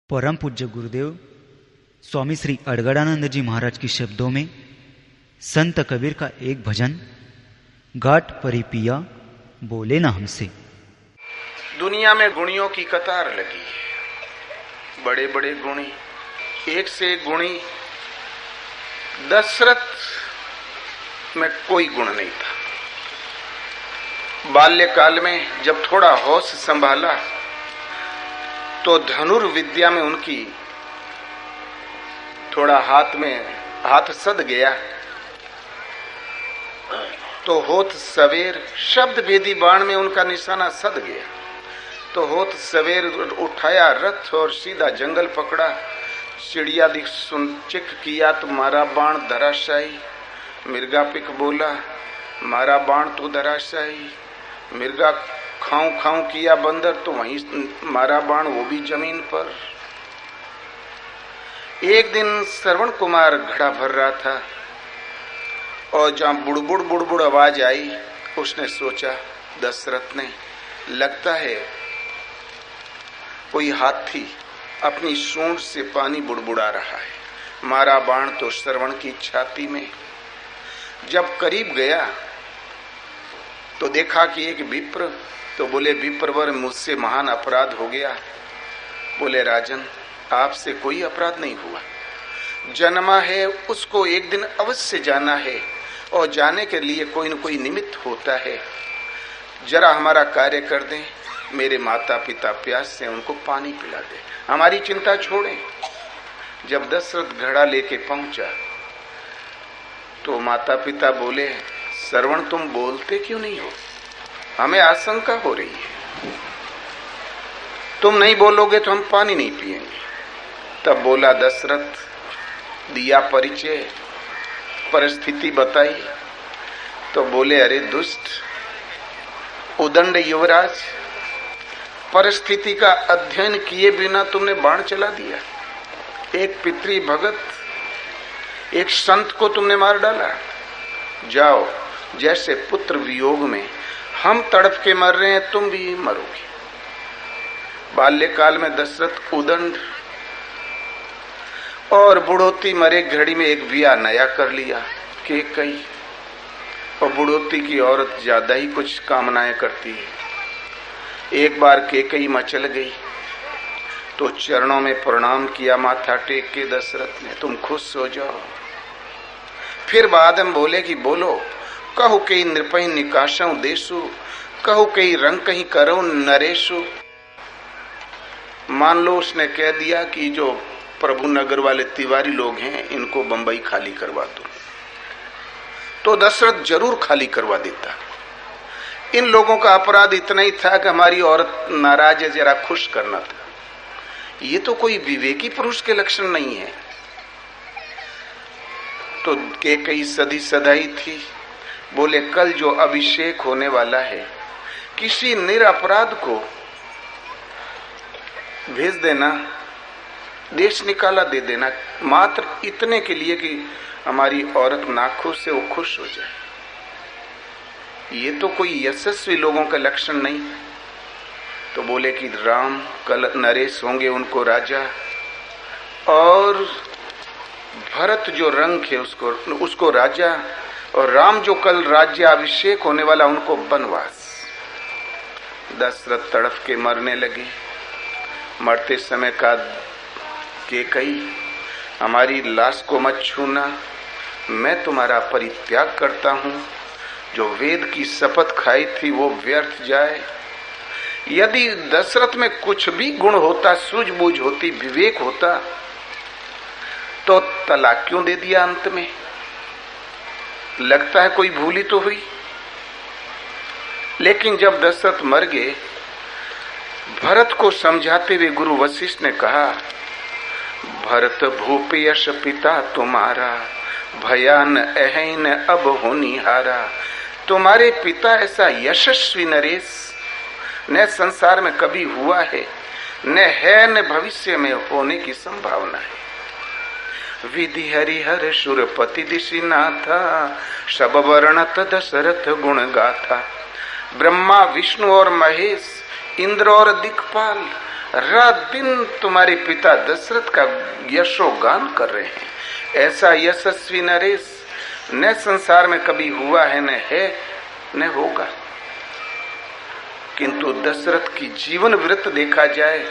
परम पूज्य गुरुदेव स्वामी श्री अड़गड़ानंद जी महाराज के शब्दों में संत कबीर का एक भजन, घाट परी पिया बोले ना हमसे। दुनिया में गुणियों की कतार लगी है, बड़े बड़े गुणी, एक से एक गुणी। दशरथ में कोई गुण नहीं था। बाल्यकाल में जब थोड़ा होश संभाला तो धनुर्विद्या में उनकी थोड़ा हाथ सद गया। तो होत सवेर शब्द भेदी बाण में उनका निशाना सद गया। तो होत सवेर उठाया रथ और सीधा जंगल पकड़ा। चिड़िया दिख सुन चिक किया तो मारा बाण धराशायी। मिर्गा पिक बोला मारा बाण तो धराशायी। मिर्गा खाऊं खाऊं किया बंदर तो वहीं मारा बाण, वो भी जमीन पर। एक दिन श्रवण कुमार घड़ा भर रहा था और जहां बुड़बुड़ बुड़बुड़ आवाज आई, उसने सोचा, दशरथ ने, लगता है कोई हाथी अपनी सूंड से पानी बुड़बुड़ा रहा है। मारा बाण तो श्रवण की छाती में। जब करीब गया तो देखा कि एक विप्र। तो बोले, विप्रवर मुझसे महान अपराध हो गया। बोले, राजन आपसे कोई अपराध नहीं हुआ। जन्मा है उसको एक दिन अवश्य जाना है और जाने के लिए कोई न कोई निमित्त होता है। जरा हमारा कार्य कर दें, मेरे माता पिता प्यास से उनको पानी पिला दे, हमारी चिंता छोड़ें। जब दशरथ घड़ा लेके पहुंचा तो माता पिता बोले, श्रवण तुम बोलते क्यों नहीं हो? हमें आशंका हो रही है, तुम नहीं बोलोगे तो हम पानी नहीं पिएंगे। तब बोला दशरथ, दिया परिचय, परिस्थिति बताई। तो बोले, अरे दुष्ट उदंड युवराज, परिस्थिति का अध्ययन किए बिना तुमने बाण चला दिया। एक पितृ भगत, एक संत को तुमने मार डाला। जाओ, जैसे पुत्र वियोग में हम तड़प के मर रहे हैं, तुम भी मरोगे। बाल्यकाल में दशरथ उदंड और बुढ़ोती मरे घड़ी में एक बिया नया कर लिया कि कई। और बुढ़ोती की औरत ज्यादा ही कुछ कामनाएं करती है। एक बार केकई मचल गई तो चरणों में प्रणाम किया माथा टेक के दशरथ ने, तुम खुश हो जाओ। फिर बाद में बोले कि बोलो, कहु कई नृपहि निकाशौ देशु, कहु कई रंग कहीं करो नरेशु। मान लो उसने कह दिया कि जो प्रभु नगर वाले तिवारी लोग हैं, इनको बंबई खाली करवा दो, तो दशरथ जरूर खाली करवा देता। इन लोगों का अपराध इतना ही था कि हमारी औरत नाराज है, जरा खुश करना था। ये तो कोई विवेकी पुरुष के लक्षण नहीं है। तो कई सदी सदाई थी। बोले, कल जो अभिषेक होने वाला है, किसी निरपराध को भेज देना, देश निकाला दे देना, मात्र इतने के लिए कि हमारी औरत नाखुश से वो खुश हो जाए। ये तो कोई यशस्वी लोगों का लक्षण नहीं। तो बोले कि राम कल नरेश होंगे, उनको राजा, और भरत जो रंग है उसको राजा, और राम जो कल राज्य अभिषेक होने वाला, उनको वनवास। दशरथ तड़प के मरने लगे। मरते समय का केकई, हमारी लाश को मत छूना, मैं तुम्हारा परित्याग करता हूं। जो वेद की शपथ खाई थी वो व्यर्थ जाए। यदि दशरथ में कुछ भी गुण होता, सूझबूझ होती, विवेक होता, तो तलाक क्यों दे दिया अंत में? लगता है कोई भूली तो हुई। लेकिन जब दशरथ मर गए, भरत को समझाते हुए गुरु वशिष्ठ ने कहा, भरत भूप यश पिता तुम्हारा, भयान अहैन अब होनिहारा। तुम्हारे पिता ऐसा यशस्वी नरेश न संसार में कभी हुआ है, न है, न भविष्य में होने की संभावना है। विधि हरिहर सुरपति दिशि नाथा, सब वर्णत दशरथ गुण गाथा। ब्रह्मा विष्णु और महेश, इंद्र और दिक्पाल, रात दिन तुम्हारे पिता दशरथ का यशोगान कर रहे हैं। ऐसा यशस्वी नरेश न संसार में कभी हुआ है, न है, न होगा। किंतु दशरथ की जीवन वृत्त देखा जाए,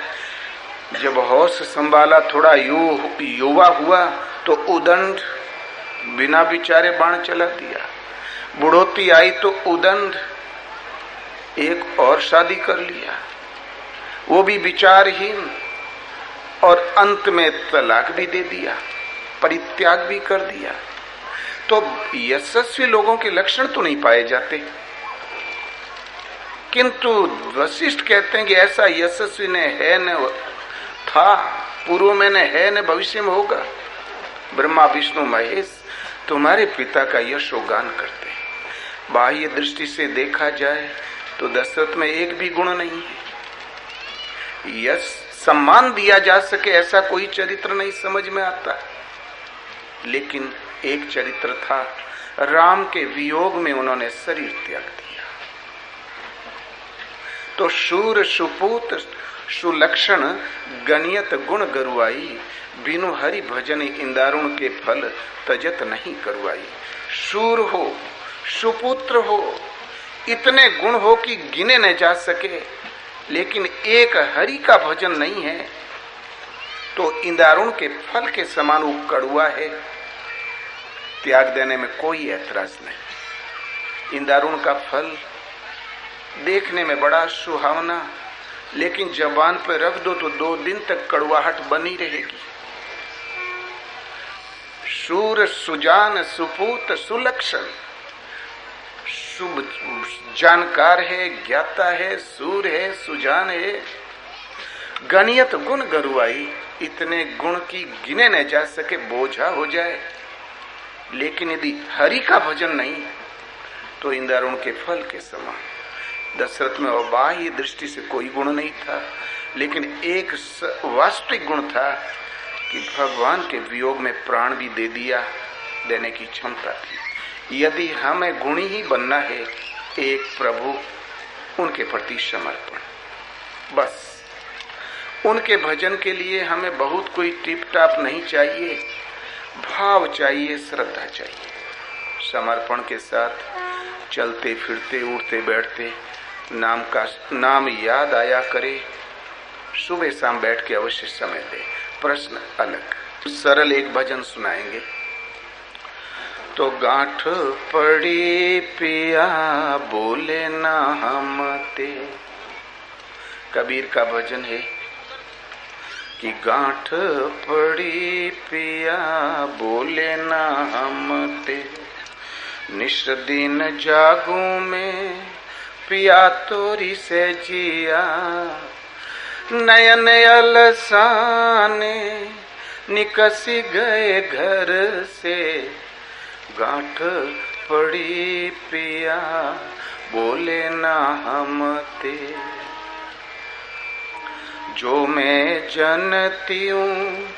जब होश संभाला, थोड़ा युवा हुआ तो उदंड बिना विचारे बाण चला दिया। बुढ़ोती आई तो उदंड एक और शादी कर लिया, वो भी विचारहीन, और अंत में तलाक भी दे दिया, परित्याग भी कर दिया। तो यशस्वी लोगों के लक्षण तो नहीं पाए जाते, किंतु वशिष्ठ कहते हैं कि ऐसा यशस्वी ने है, न था पूर्व में, न है, न भविष्य में होगा। ब्रह्मा विष्णु महेश तुम्हारे पिता का यशोगान करते हैं। बाह्य दृष्टि से देखा जाए तो दशरथ में एक भी गुण नहीं है। यश सम्मान दिया जा सके ऐसा कोई चरित्र नहीं समझ में आता। लेकिन एक चरित्र था, राम के वियोग में उन्होंने शरीर त्याग दिया। तो शूर सुपूत सुलक्षण गणियत गुण गरुआई, बिनु हरि भजन इंदारुण के फल तजत नहीं करुआई। शूर हो, सुपुत्र हो, इतने गुण हो कि गिने न जा सके, लेकिन एक हरि का भजन नहीं है तो इंदारुण के फल के समान वो कड़ुआ है। त्याग देने में कोई ऐतराज नहीं। इंदारुण का फल देखने में बड़ा सुहावना, लेकिन जबान पर रख दो तो 2 दिन तक कड़वाहट बनी रहेगी। शूर सुजान सुपूत सुलक्षण, शुभ जानकार है, ज्ञाता है, सूर है, सुजान है। गणियत गुण गरुआई, इतने गुण की गिने न जा सके, बोझा हो जाए। लेकिन यदि हरि का भजन नहीं तो इंदारुण के फल के समान। दशरथ में बाह्य दृष्टि से कोई गुण नहीं था, लेकिन एक वास्तविक गुण था कि भगवान के वियोग में प्राण भी दे दिया, देने की क्षमता थी। यदि हमें गुणी ही बनना है, एक प्रभु, उनके प्रति समर्पण, बस। उनके भजन के लिए हमें बहुत कोई टिप टाप नहीं चाहिए, भाव चाहिए, श्रद्धा चाहिए। समर्पण के साथ चलते फिरते उठते बैठते नाम याद आया करे। सुबह शाम बैठ के अवश्य समय दे। प्रश्न अलग, सरल एक भजन सुनाएंगे। तो गांठ पड़ी पिया बोले ना हम ते, कबीर का भजन है कि गांठ पड़ी पिया बोले ना हम ते, निश दिन जागू में पिया तोरी से जिया, नयन अलसाने निकसी गए घर से, गांठ पड़ी पिया बोले ना हम ते। जो मैं जनती हूँ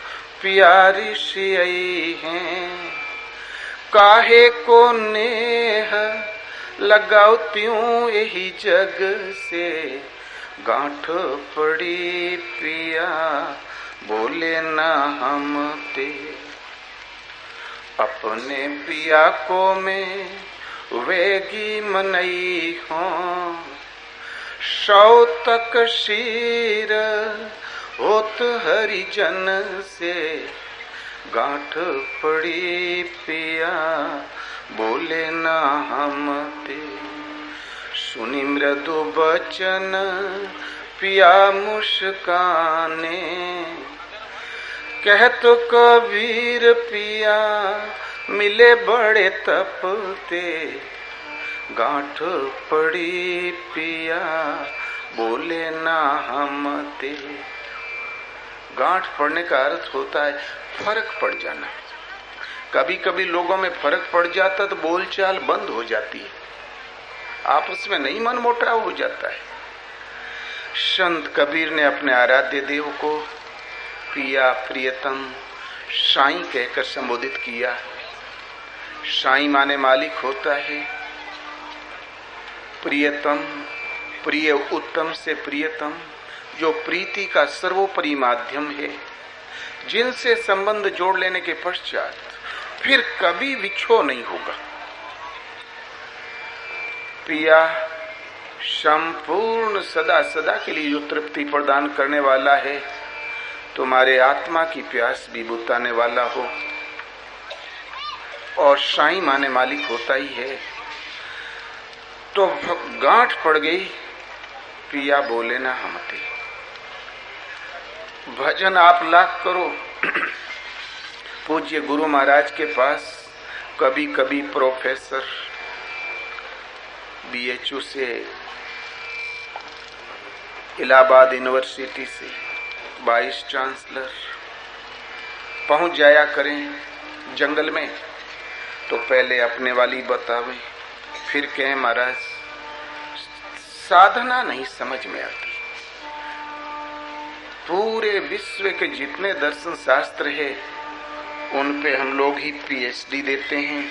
प्यारी सी आई हैं, काहे को नेह लगाती हूँ यही जग से, गांठ पड़ी पिया बोले ना हम ते। अपने पिया को मैं वेगी मनई हूँ, सौ तक शीर होत हरिजन से, गांठ पड़ी पिया बोले ना हम ते। सुनी मृदु बचन पिया मुस्काने, कह तो कबीर पिया मिले बड़े तपते, गांठ पड़ी पिया बोले ना हम ते। गांठ पड़ने का अर्थ होता है फर्क पड़ जाना। कभी कभी लोगों में फर्क पड़ जाता तो बोलचाल बंद हो जाती है, आपस में नहीं मन मोटाव हो जाता है। संत कबीर ने अपने आराध्य देव को प्रिया प्रियतम साईं कहकर संबोधित किया। साईं माने मालिक होता है, प्रियतम प्रिय उत्तम से प्रियतम, जो प्रीति का सर्वोपरि माध्यम है, जिनसे संबंध जोड़ लेने के पश्चात फिर कभी विक्षोभ नहीं होगा। प्रिया संपूर्ण सदा सदा के लिए जो तृप्ति प्रदान करने वाला है, तुम्हारे आत्मा की प्यास भी बुताने वाला हो, और साईं माने मालिक होता ही है। तो गांठ पड़ गई, प्रिया बोले ना हमते। भजन आप लाख करो। पूज्य गुरु महाराज के पास कभी कभी प्रोफेसर बीएचयू से, इलाहाबाद यूनिवर्सिटी से वाइस चांसलर पहुंच जाया करें जंगल में, तो पहले अपने वाली बतावे, फिर कहें महाराज साधना नहीं समझ में आती। पूरे विश्व के जितने दर्शन शास्त्र है उन पे हम लोग ही पीएचडी देते हैं,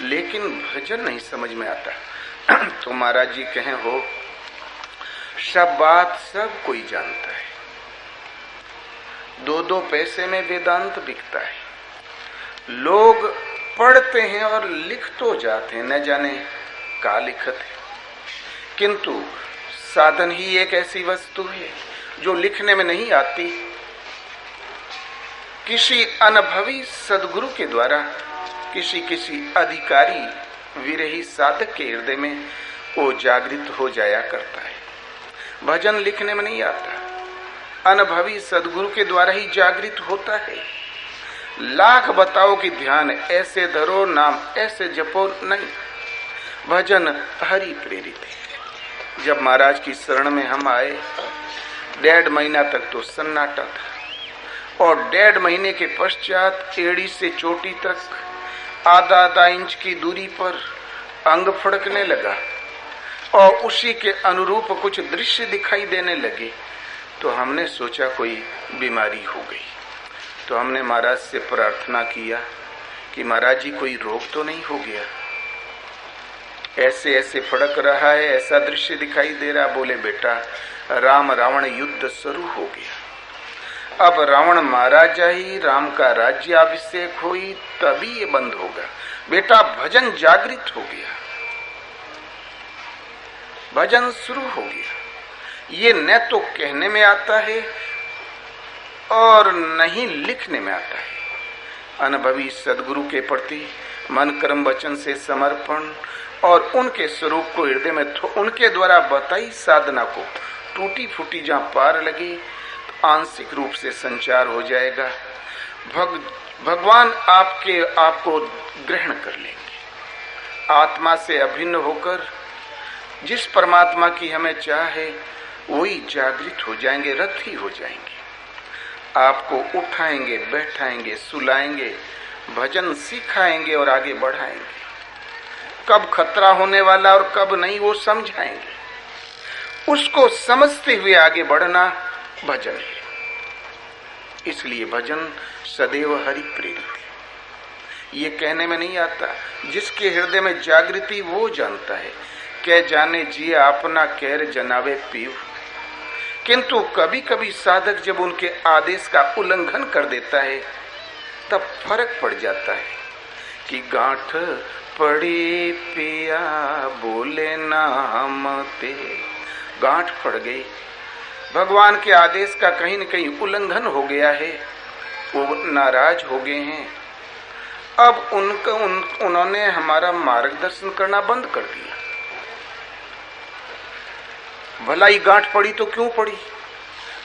लेकिन भजन नहीं समझ में आता। तो महाराज जी कहें हो, सब बात सब कोई जानता है, 2-2 पैसे में वेदांत बिकता है, लोग पढ़ते हैं और लिख तो जाते हैं, न जाने का लिखत है। किंतु साधन ही एक ऐसी वस्तु है जो लिखने में नहीं आती। किसी अनुभवी सदगुरु के द्वारा किसी अधिकारी विरही साधक के हृदय में वो जागृत हो जाया करता है। भजन लिखने में नहीं आता, अनुभवी सदगुरु के द्वारा ही जागृत होता है। लाख बताओ कि ध्यान ऐसे धरो, नाम ऐसे जपो, नहीं। भजन हरि प्रेरित है। जब महाराज की शरण में हम आए, 1.5 महीना तक तो सन्नाटा था, और 1.5 महीने के पश्चात एड़ी से चोटी तक आधा इंच की दूरी पर अंग फड़कने लगा, और उसी के अनुरूप कुछ दृश्य दिखाई देने लगे। तो हमने सोचा कोई बीमारी हो गई। तो हमने महाराज से प्रार्थना किया कि महाराज जी कोई रोग तो नहीं हो गया, ऐसे ऐसे फड़क रहा है, ऐसा दृश्य दिखाई दे रहा। बोले बेटा, राम रावण युद्ध शुरू हो गया, अब रावण मारा जाए, राम का राज्याभिषेक हुई, तभी ये बंद होगा। बेटा भजन जागृत हो गया, भजन शुरू हो गया। ये न तो कहने में आता है और नहीं लिखने में आता है। अनुभवी सदगुरु के प्रति मन कर्म वचन से समर्पण और उनके स्वरूप को हृदय में उनके द्वारा बताई साधना को टूटी फूटी जहां पार लगी, तो आंशिक रूप से संचार हो जाएगा। भगवान आपको ग्रहण कर लेंगे। आत्मा से अभिन्न होकर जिस परमात्मा की हमें चाह है वही जागृत हो जाएंगे, रथी हो जाएंगे। आपको उठाएंगे, बैठाएंगे, सुलाएंगे, भजन सिखाएंगे और आगे बढ़ाएंगे। कब खतरा होने वाला और कब नहीं वो समझाएंगे। उसको समझते हुए आगे बढ़ना भजन है। इसलिए भजन सदैव हरि प्रेरित है। ये कहने में नहीं आता, जिसके हृदय में जागृति वो जानता है। कह जाने जिए अपना कैर जनावे पीव। किंतु कभी कभी साधक जब उनके आदेश का उल्लंघन कर देता है तब फर्क पड़ जाता है कि गांठ पड़ी पिया बोले ना हमते। गांठ पड़ गई, भगवान के आदेश का कहीं न कहीं उल्लंघन हो गया है, वो नाराज हो गए हैं। अब उन्होंने हमारा मार्गदर्शन करना बंद कर दिया। भलाई गांठ पड़ी तो क्यों पड़ी?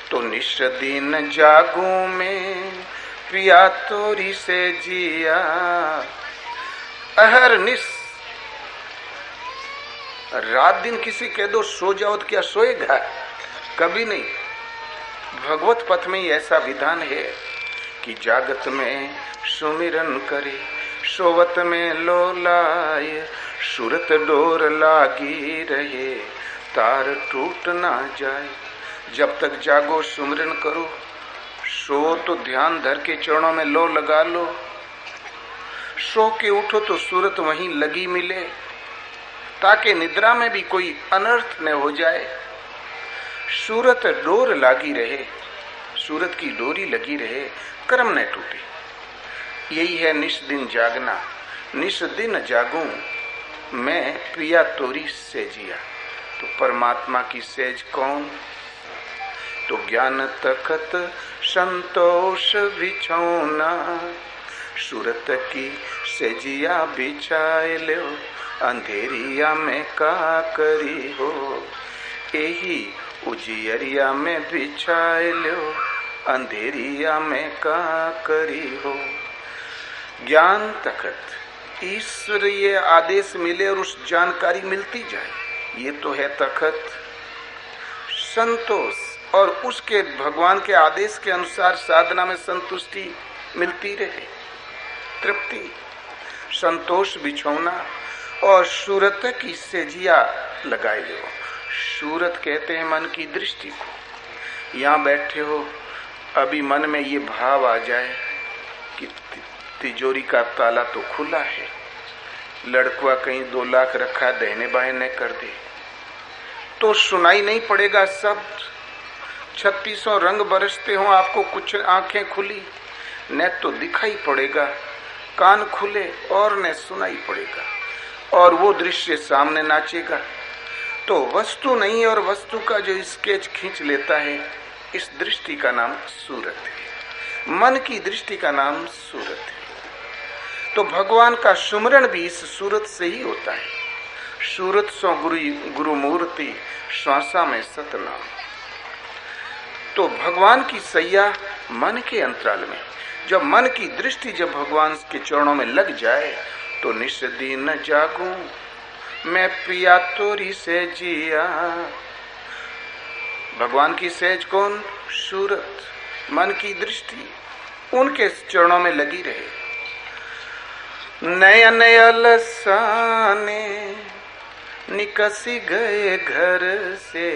तो निश दिन जागू में पिया तोरी से जिया, अहर निश। रात दिन किसी कह दो सो जाओ तो क्या सोएगा? कभी नहीं। भगवत पथ में ही ऐसा विधान है कि जागत में सुमिरन करे, सोवत में लो लाए, सूरत डोर लागी रहे, तार टूट ना जाए। जब तक जागो सुमिरन करो, सो तो ध्यान धर के चरणों में लो लगा लो, सो के उठो तो सूरत वहीं लगी मिले, ताकि निद्रा में भी कोई अनर्थ न हो जाए। सूरत डोर लागी रहे, सूरत की डोरी लगी रहे, कर्म न टूटे। यही है निस दिन जागना। निस दिन जागूं मैं प्रिया तोरी सेजिया। तो परमात्मा की सेज कौन? तो ज्ञान तखत संतोष बिछौना, सूरत की सेजिया बिछाए लो, अंधेरिया में का करी हो। यही उजियरिया में बिछाए लो, अंधेरिया में का करी हो। ज्ञान तखत, ईश्वर ये आदेश मिले और उस जानकारी मिलती जाए, ये तो है तखत। संतोष, और उसके भगवान के आदेश के अनुसार साधना में संतुष्टि मिलती रहे, तृप्ति, संतोष बिछौना, और सूरत की सेजिया लगाए लो। सूरत कहते हैं मन की दृष्टि को। यहाँ बैठे हो, अभी मन में ये भाव आ जाए कि तिजोरी का ताला तो खुला है, लड़का कहीं 2 लाख रखा, दहने बाएं न कर दे, तो सुनाई नहीं पड़ेगा शब्द। 3600 रंग बरसते हो, आपको कुछ आंखें खुली, न तो दिखाई पड़ेगा, कान खुले और न सुनाई पड़ेगा, और वो दृश्य सामने नाचेगा। तो वस्तु नहीं, और वस्तु का जो स्केच खींच लेता है, इस दृष्टि का नाम सूरत है। मन की दृष्टि का नाम सूरत है। तो भगवान का सुमरण भी इस सूरत से ही होता है। सूरत सो गुरु मूर्ति, श्वासा में सतनाम। तो भगवान की सैया मन के अंतराल में, जब मन की दृष्टि जब भगवान के चरणों में लग जाए, तो निस दिन जागूं मैं प्रिया तोरी से जिया। भगवान की सेज कौन? सूरत, मन की दृष्टि उनके चरणों में लगी रहे। नयन अलसाने निकसी गए घर से,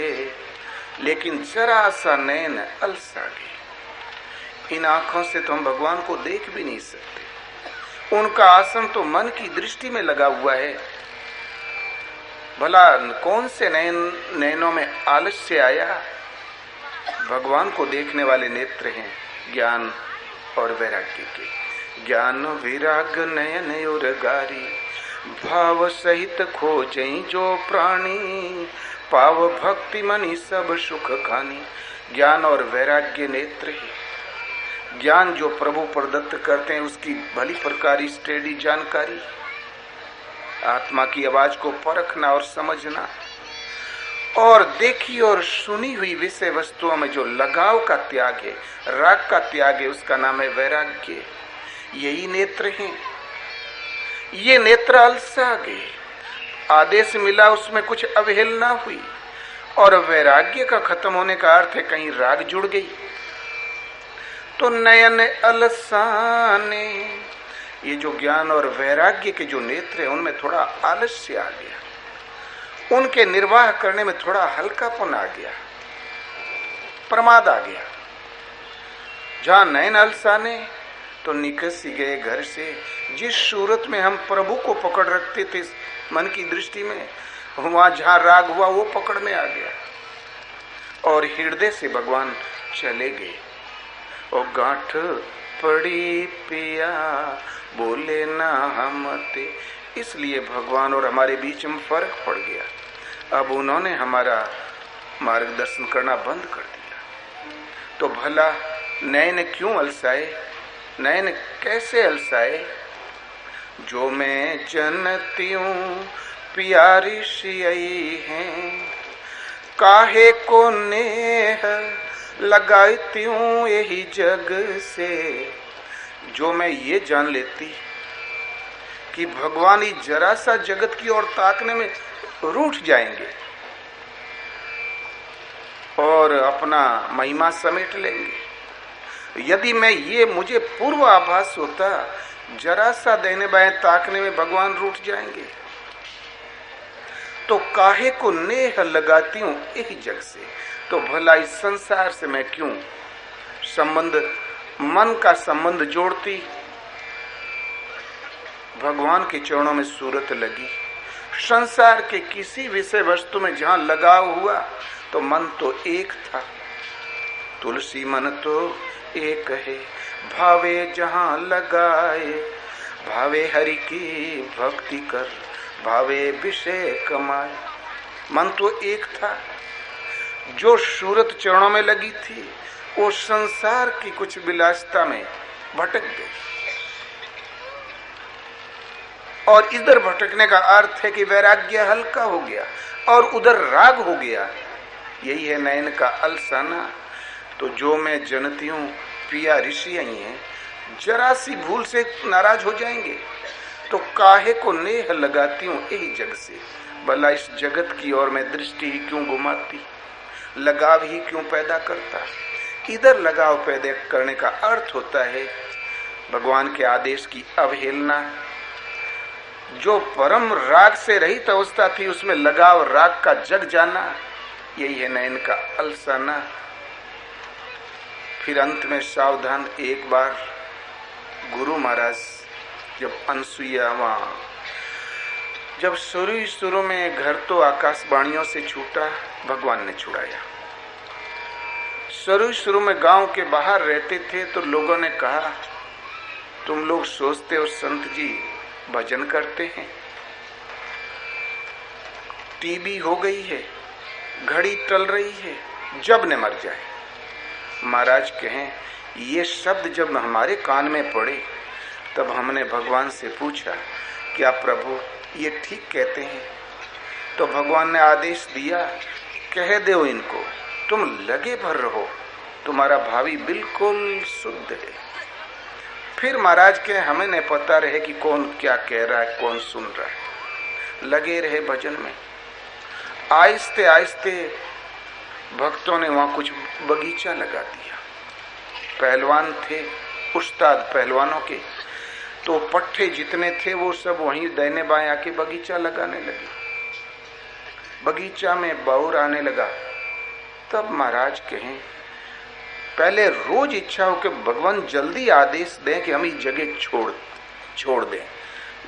लेकिन जरा सा नयन अलसा गए। इन आंखों से तो हम भगवान को देख भी नहीं सकते। उनका आसन तो मन की दृष्टि में लगा हुआ है। भला कौन से नयनों में आलस्य आया? भगवान को देखने वाले नेत्र हैं ज्ञान और वैराग्य के। ज्ञान विराग नयन उरगारी, भाव सहित खोजई जो प्राणी, पाव भक्ति मनी सब सुख खानी। ज्ञान और वैराग्य नेत्र है। ज्ञान जो प्रभु प्रदत्त करते हैं, उसकी भली प्रकार स्टेडी जानकारी, आत्मा की आवाज को परखना और समझना, और देखी और सुनी हुई विषय वस्तुओं में जो लगाव का त्याग है, राग का त्याग है, उसका नाम है वैराग्य। यही नेत्र हैं। ये नेत्र अलसा गए, आदेश मिला, उसमें कुछ अवहेलना हुई, और वैराग्य का खत्म होने का अर्थ है कहीं राग जुड़ गई। तो नयन अलसाने, ये जो ज्ञान और वैराग्य के जो नेत्र है, उनमें थोड़ा आलस्य आ गया, उनके निर्वाह करने में थोड़ा हल्कापन आ गया, प्रमाद आ गया। जहां नयन अलसाने, तो निकसी गए घर से। जिस सूरत में हम प्रभु को पकड़ रखते थे मन की दृष्टि में, वहां जहां राग हुआ वो पकड़ में आ गया, और हृदय से भगवान चले गए। और गांठ पड़ी पिया बोले ना हम ते, इसलिए भगवान और हमारे बीच में फर्क पड़ गया। अब उन्होंने हमारा मार्गदर्शन करना बंद कर दिया। तो भला नयन क्यों अलसाए? नयन कैसे अलसाए? जो मैं जनती हूँ प्यारी सियाई है, काहे को नेह लगाती हूँ यही जग से। जो मैं ये जान लेती कि भगवान ही जरा सा जगत की ओर ताकने में रूठ जाएंगे और अपना महिमा समेट लेंगे, यदि मैं ये मुझे पूर्व आभास होता, जरा सा दाहिने बाएं ताकने में भगवान रूठ जाएंगे, तो काहे को नेह लगाती हूं एक जग से। तो भला इस संसार से मैं क्यों संबंध, मन का संबंध जोड़ती? भगवान के चरणों में सूरत लगी। संसार के किसी विषय वस्तु में जहां लगाव हुआ, तो मन तो एक था। तुलसी मन तो एक है, भावे जहां लगाए, भावे हरि की भक्ति कर, भावे विषय कमाए। मन तो एक था। जो सूरत चरणों में लगी थी वो संसार की कुछ विलासिता में भटक गई, और इधर भटकने का अर्थ है कि वैराग्य हल्का हो गया और उधर राग हो गया। यही है नयन का अलसाना। तो जो मैं जनती हूं पिया ऋषि आई हैं, जरा सी भूल से नाराज हो जाएंगे, तो काहे को नेह लगाती हूं यही जग से। भला इस जगत की ओर मैं दृष्टि ही क्यों घुमाती, लगाव ही क्यों पैदा करता। इधर लगाव पैदा करने का अर्थ होता है भगवान के आदेश की अवहेलना। जो परम राग से रहित अवस्था थी उसमें लगाव राग का जग जाना, यही है नयन का अलसाना। फिर अंत में सावधान, एक बार गुरु महाराज जब अनसुईया वहां, जब शुरू में घर तो आकाशवाणियों से छूटा, भगवान ने छुड़ाया। शुरू में गांव के बाहर रहते थे तो लोगों ने कहा, तुम लोग सोचते हो संत जी भजन करते हैं, टीबी हो गई है, घड़ी टल रही है, जब न मर जाए। महाराज कहें, ये शब्द जब हमारे कान में पड़े तब हमने भगवान से पूछा, क्या प्रभु ये ठीक कहते हैं? तो भगवान ने आदेश दिया, कह दो इनको, तुम लगे भर रहो, तुम्हारा भावी बिल्कुल शुद्ध है। फिर महाराज के हमें नहीं पता रहे कि कौन क्या कह रहा है, कौन सुन रहा है। लगे रहे भजन में। आहिस्ते आहिस्ते भक्तों ने वहां कुछ बगीचा लगा दिया। पहलवान थे, उस्ताद पहलवानों के, तो पट्टे जितने थे वो सब वहीं दाहिने बाएं आके बगीचा लगाने लगे। बगीचा में बौर आने लगा। तब महाराज कहें, पहले रोज इच्छा हो कि भगवान जल्दी आदेश दें कि हम इस जगह छोड़ दें,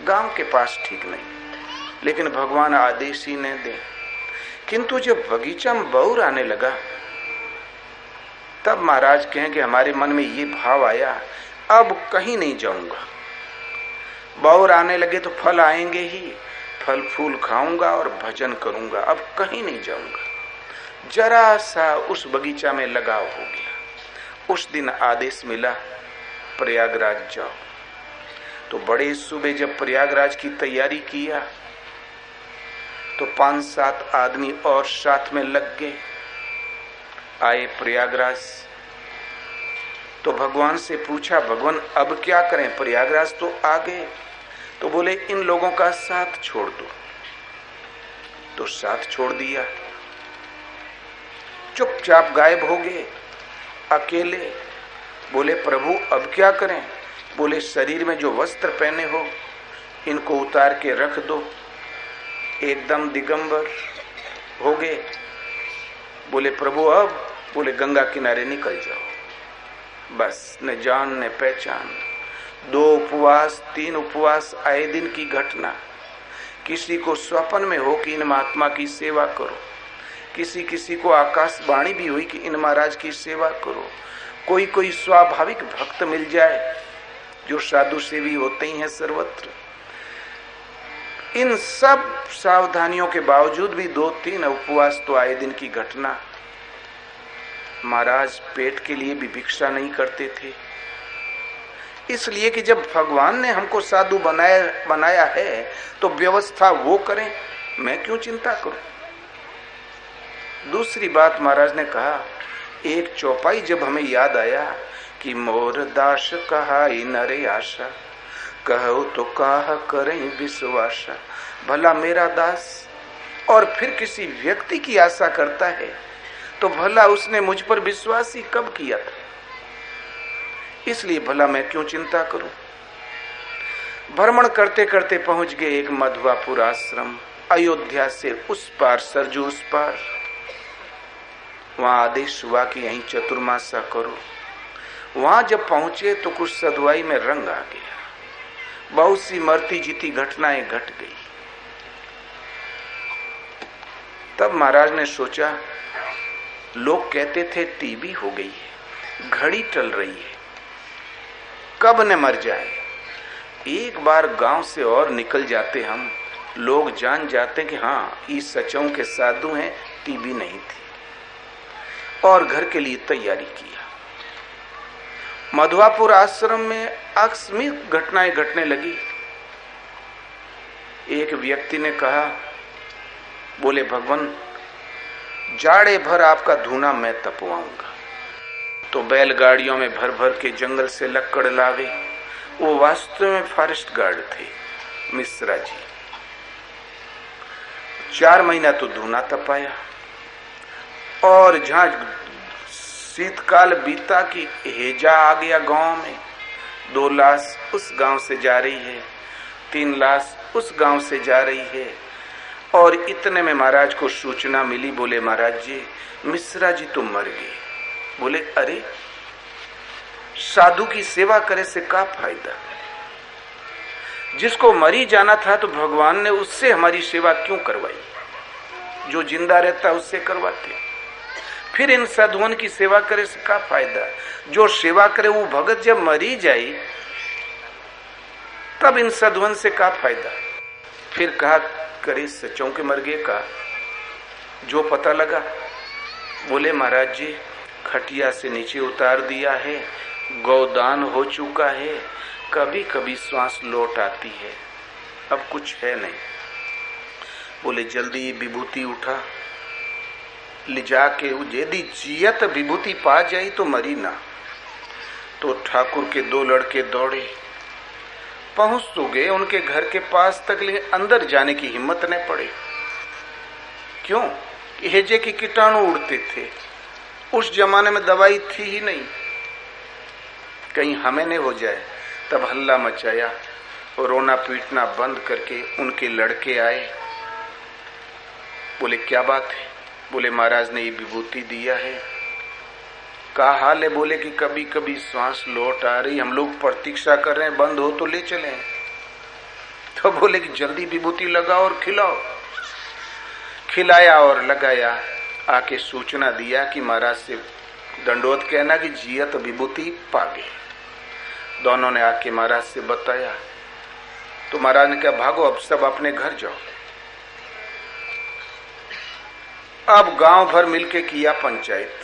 गांव के पास ठीक नहीं, लेकिन भगवान आदेश ही नहीं दें। किंतु जब बगीचा में बौर आने लगा तब महाराज कहें कि हमारे मन में ये भाव आया, अब कहीं नहीं जाऊंगा। बौर आने लगे तो फल आएंगे ही, फल फूल खाऊंगा और भजन करूंगा, अब कहीं नहीं जाऊंगा। जरा सा उस बगीचा में लगाव हो गया। उस दिन आदेश मिला, प्रयागराज जाओ। तो बड़े सुबह जब प्रयागराज की तैयारी किया तो 5-7 आदमी और साथ में लग गए। आए प्रयागराज तो भगवान से पूछा, भगवान अब क्या करें, प्रयागराज तो आ गए। तो बोले, इन लोगों का साथ छोड़ दो। तो साथ छोड़ दिया, चुपचाप गायब हो गए अकेले। बोले, प्रभु अब क्या करें? बोले, शरीर में जो वस्त्र पहने हो इनको उतार के रख दो। एकदम दिगंबर हो गए। बोले, प्रभु अब? बोले, गंगा किनारे निकल जाओ। बस न जान न पहचान। 2 उपवास 3 उपवास आए दिन की घटना। किसी को स्वप्न में हो कि इन महात्मा की सेवा करो, किसी को आकाशवाणी भी हुई कि इन महाराज की सेवा करो। कोई स्वाभाविक भक्त मिल जाए जो साधु सेवी होते ही हैं सर्वत्र। इन सब सावधानियों के बावजूद भी 2-3 उपवास तो आए दिन की घटना। महाराज पेट के लिए भी भिक्षा नहीं करते थे, इसलिए कि जब भगवान ने हमको साधु बनाया है तो व्यवस्था वो करें, मैं क्यों चिंता करूं। दूसरी बात महाराज ने कहा, एक चौपाई जब हमें याद आया कि मोर दास कहा नरे आशा, कहो तो काह करें विश्वासा। भला मेरा दास और फिर किसी व्यक्ति की आशा करता है तो भला उसने मुझ पर विश्वास ही कब किया था। इसलिए भला मैं क्यों चिंता करूं। भ्रमण करते करते पहुंच गए एक मधुवापुर आश्रम, अयोध्या से उस पार सरजू उस पार। वहां आदेश हुआ कि यहीं चतुर्मासा करो। वहां जब पहुंचे तो कुछ सधुआई में रंग आ गया। बहुत सी मरती जीती घटनाएं घट गई। तब महाराज ने सोचा लोग कहते थे टीबी हो गई है, घड़ी टल रही है, कब न मर जाए। एक बार गांव से और निकल जाते हम, लोग जान जाते कि हाँ ये सचों के साधु हैं, टीबी नहीं थी, और घर के लिए तैयारी किया। मधुआपुर आश्रम में आकस्मिक घटनाएं घटने लगी। एक व्यक्ति ने कहा, बोले भगवान जाड़े भर आपका धूना मैं तपवाऊंगा। तो बैलगाड़ियों में भर भर के जंगल से लकड़ लावे। वो वास्तव में फॉरेस्ट गार्ड थे, मिश्रा जी। 4 महीना तो धूना तपाया, और जहां शीतकाल बीता की हेजा आ गया गांव में। 2 लाश उस गांव से जा रही है, 3 लाश उस गांव से जा रही है। और इतने में महाराज को सूचना मिली, बोले महाराज जी मिश्रा जी तो मर गए। बोले अरे साधु की सेवा करे से क्या फायदा, जिसको मरी जाना था तो भगवान ने उससे हमारी सेवा क्यों करवाई, जो जिंदा रहता उससे करवाते। फिर इन साधुओं की सेवा करे से क्या फायदा, जो सेवा करे वो भगत जब मरी जाए तब इन साधुओं से क्या फायदा। फिर कहा करे सचों के मर गए का जो पता लगा। बोले महाराज जी खटिया से नीचे उतार दिया है, गौदान हो चुका है, कभी कभी श्वास लौट आती है, अब कुछ है नहीं। बोले जल्दी विभूति उठा, ले जाके यदि जियत विभूति पा जाई तो मरी ना। तो ठाकुर के 2 लड़के दौड़े, पहुंच तो गए उनके घर के पास तक, लेकिन अंदर जाने की हिम्मत न पड़े। क्यों? हेजे की कीटाणु उड़ते थे, उस जमाने में दवाई थी ही नहीं, कहीं हमें नहीं हो जाए। तब हल्ला मचाया और रोना पीटना बंद करके उनके लड़के आए। बोले क्या बात है? बोले महाराज ने ये विभूति दिया है। का हाल है? बोले कि कभी कभी श्वास लौट आ रही, हम लोग प्रतीक्षा कर रहे हैं, बंद हो तो ले चले। तो बोले कि जल्दी विभूति लगाओ और खिलाओ। खिलाया और लगाया, आके सूचना दिया कि महाराज से दंडोत कहना कि जियत विभूति पा गए। दोनों ने आके महाराज से बताया। तो महाराज ने कहा भागो, अब सब अपने घर जाओ। अब गांव भर मिलके किया पंचायत।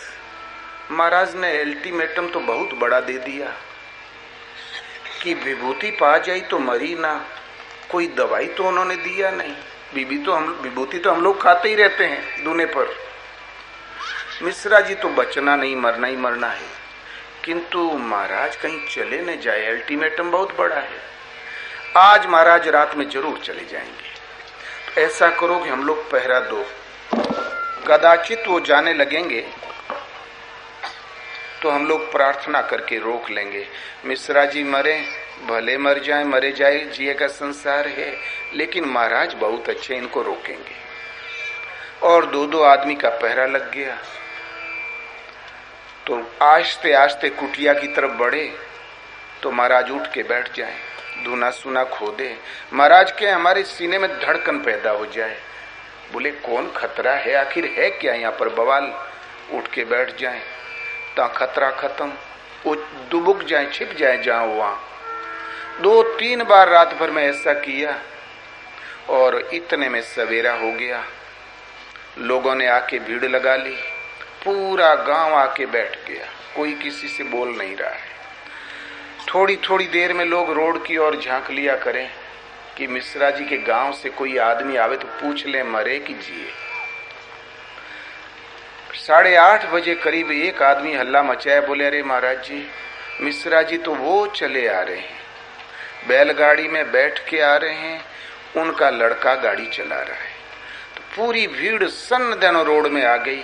महाराज ने अल्टीमेटम तो बहुत बड़ा दे दिया कि विभूति पा जाई तो मरी ना। कोई दवाई तो उन्होंने दिया नहीं, विभूति तो हम लोग खाते ही रहते हैं दूने पर। मिश्रा जी तो बचना नहीं, मरना ही मरना है, किंतु महाराज कहीं चले न जाए, अल्टीमेटम बहुत बड़ा है। आज महाराज रात में जरूर चले जाएंगे, तो ऐसा करो कि हम लोग पहरा दो, कदाचित वो जाने लगेंगे तो हम लोग प्रार्थना करके रोक लेंगे। मिश्रा जी मरे, भले मर जाए, मरे जाए, जिए का संसार है, लेकिन महाराज बहुत अच्छे, इनको रोकेंगे। और 2-2 आदमी का पहरा लग गया। तो आस्ते आस्ते कुटिया की तरफ बढ़े तो महाराज उठ के बैठ जाए, धुना सुना खो दे। महाराज के हमारे सीने में धड़कन पैदा हो जाए। बोले कौन खतरा है, आखिर है क्या यहाँ पर बवाल। उठ के बैठ जाए, ता खतरा खत्म, वो दुबुक जाए, छिप जाए जहां वहां। 2-3 बार रात भर में ऐसा किया और इतने में सवेरा हो गया। लोगों ने आके भीड़ लगा ली, पूरा गांव आके बैठ गया, कोई किसी से बोल नहीं रहा है। थोड़ी थोड़ी देर में लोग रोड की ओर झांक लिया करें कि मिश्रा जी के गांव से कोई आदमी आवे तो पूछ ले मरे कि जिए। 8:30 बजे करीब एक आदमी हल्ला मचाया, बोले अरे महाराज जी मिश्रा जी तो वो चले आ रहे हैं, बैलगाड़ी में बैठ के आ रहे हैं, उनका लड़का गाड़ी चला रहा है। तो पूरी भीड़ सन्नदेनो रोड में आ गई।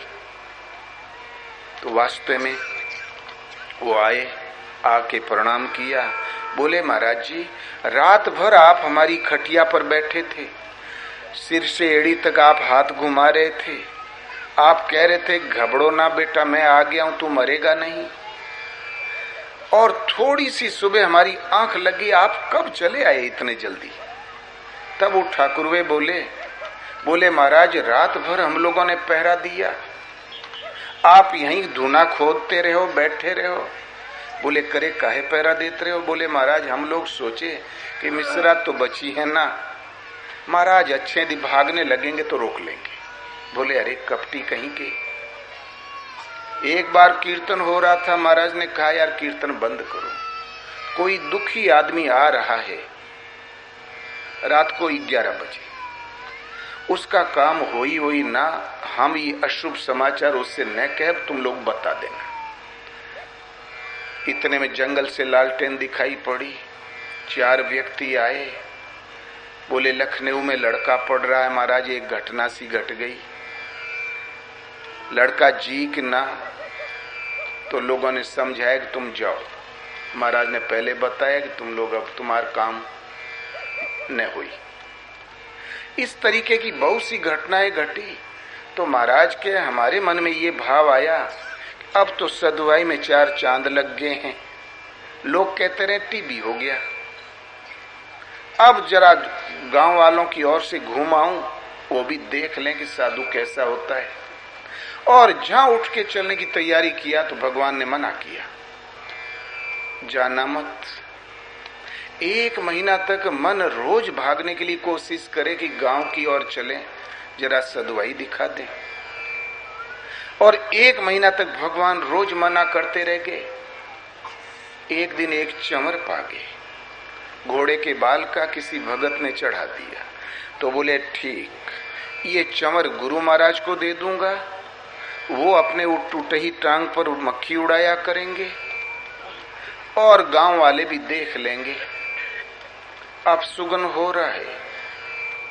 तो वास्तव में वो आए, आके प्रणाम किया। बोले महाराज जी रात भर आप हमारी खटिया पर बैठे थे, सिर से एड़ी तक आप हाथ घुमा रहे थे, आप कह रहे थे घबरो ना बेटा, मैं आ गया हूं, तू मरेगा नहीं। और थोड़ी सी सुबह हमारी आंख लगी, आप कब चले आए इतने जल्दी। तब वो ठाकुरवे बोले महाराज रात भर हम लोगों ने पहरा दिया, आप यहीं धूना खोदते रहो, बैठे रहो। बोले करे काहे पैरा देते रहे हो? बोले महाराज हम लोग सोचे कि मिश्रा तो बची है ना, महाराज अच्छे दिन भागने लगेंगे तो रोक लेंगे। बोले अरे कपटी कहीं के। एक बार कीर्तन हो रहा था, महाराज ने कहा यार कीर्तन बंद करो, कोई दुखी आदमी आ रहा है रात को 11 बजे, उसका काम होई ना, हम ये अशुभ समाचार उससे न कह, तुम लोग बता देना। इतने में जंगल से लालटेन दिखाई पड़ी, 4 व्यक्ति आए। बोले लखनऊ में लड़का पड़ रहा है महाराज, एक घटना सी घट गई। लड़का जी कि ना, तो लोगों ने समझाया कि तुम जाओ। महाराज ने पहले बताया कि तुम लोग अब तुम्हारा काम न हुई। इस तरीके की बहुत सी घटनाएं घटी। तो महाराज के हमारे मन में ये भाव आया, अब तो सदुआई में 4 चांद लग गए हैं। लोग कहते रहे टीबी हो गया, अब जरा गांव वालों की ओर से घूम आऊं, वो भी देख लें कि साधु कैसा होता है। और जहां उठ के चलने की तैयारी किया तो भगवान ने मना किया, जाना मत। 1 महीना तक मन रोज भागने के लिए कोशिश करे कि गांव की ओर चलें, जरा सदुआई दिखा दें। और 1 महीना तक भगवान रोज मना करते रह गए। एक दिन एक चंवर पा गए, घोड़े के बाल का किसी भगत ने चढ़ा दिया। तो बोले ठीक, ये चंवर गुरु महाराज को दे दूंगा, वो अपने टूटे ही टांग पर मक्खी उड़ाया करेंगे और गांव वाले भी देख लेंगे। अब सुगन हो रहा है,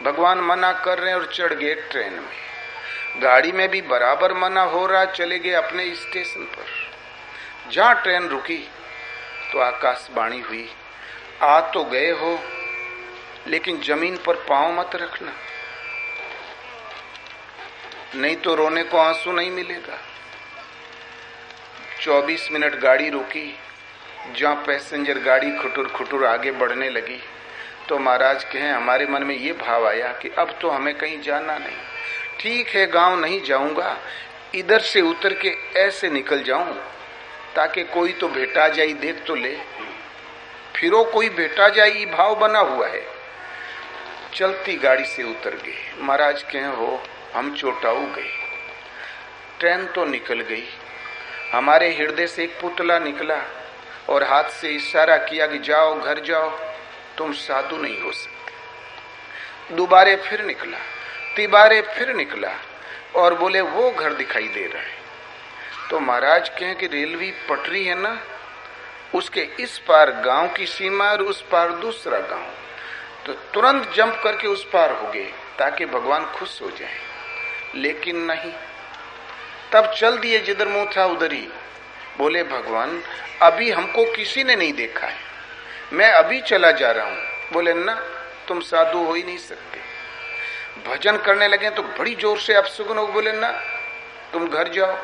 भगवान मना कर रहे हैं और चढ़ गए ट्रेन में। गाड़ी में भी बराबर मना हो रहा, चले गए अपने स्टेशन पर। जहां ट्रेन रुकी तो आकाशवाणी हुई, आ तो गए हो लेकिन जमीन पर पांव मत रखना, नहीं तो रोने को आंसू नहीं मिलेगा। 24 मिनट गाड़ी रुकी। जहां पैसेंजर गाड़ी खुटुर खुटुर आगे बढ़ने लगी तो महाराज कहें हमारे मन में ये भाव आया कि अब तो हमें कहीं जाना नहीं, ठीक है गांव नहीं जाऊंगा, इधर से उतर के ऐसे निकल जाऊं ताकि कोई तो भेटा जाए, देख तो ले, फिरो कोई भेटा जाए, ये भाव बना हुआ है। चलती गाड़ी से उतर गए। महाराज कहें हो हम चोटाऊ गए। ट्रेन तो निकल गई, हमारे हृदय से एक पुतला निकला और हाथ से इशारा किया कि जाओ घर जाओ, तुम साधु नहीं हो सकते। दोबारे फिर निकला, तिबारे फिर निकला और बोले वो घर दिखाई दे रहा है। तो महाराज कहें कि रेलवे पटरी है ना, उसके इस पार गांव की सीमा और उस पार दूसरा गांव, तो तुरंत जंप करके उस पार हो गए ताकि भगवान खुश हो जाए। लेकिन नहीं, तब चल दिए जिधर मुंह था उधर ही। बोले भगवान अभी हमको किसी ने नहीं देखा है, मैं अभी चला जा रहा हूं। बोले ना, तुम साधु हो ही नहीं सकते। भजन करने लगे तो बड़ी जोर से अपसुगन हो। बोले ना, तुम घर जाओ।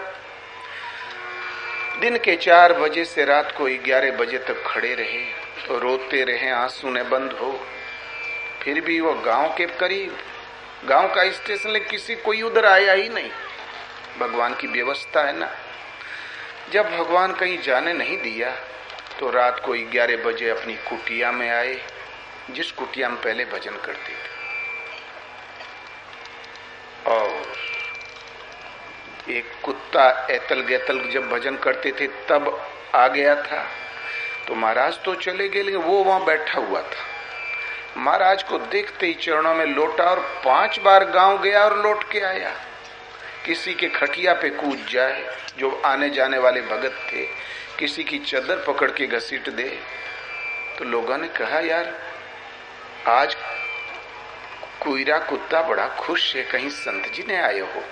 दिन के 4 बजे से रात को 11 बजे तक खड़े रहे, तो रोते रहे, आंसू ने बंद हो। फिर भी वो गांव के करीब, गांव का स्टेशन, लेकिन किसी कोई उधर आया ही नहीं। भगवान की व्यवस्था है ना। जब भगवान कहीं जाने नहीं दिया तो रात को 11 बजे अपनी कुटिया में आए, जिस कुटिया में पहले भजन करते थे। और एक कुत्ता एतल गेतल जब भजन करते थे तब आ गया था। तो महाराज तो चले गए, लेकिन वो वहां बैठा हुआ था। महाराज को देखते ही चरणों में लौटा और 5 बार गांव गया और लौट के आया। किसी के खटिया पे कूद जाए, जो आने जाने वाले भगत थे, किसी की चादर पकड़ के घसीट दे। तो लोगों ने कहा यार आज कुईरा कुत्ता बड़ा खुश है, कहीं संत जी ने आए हो,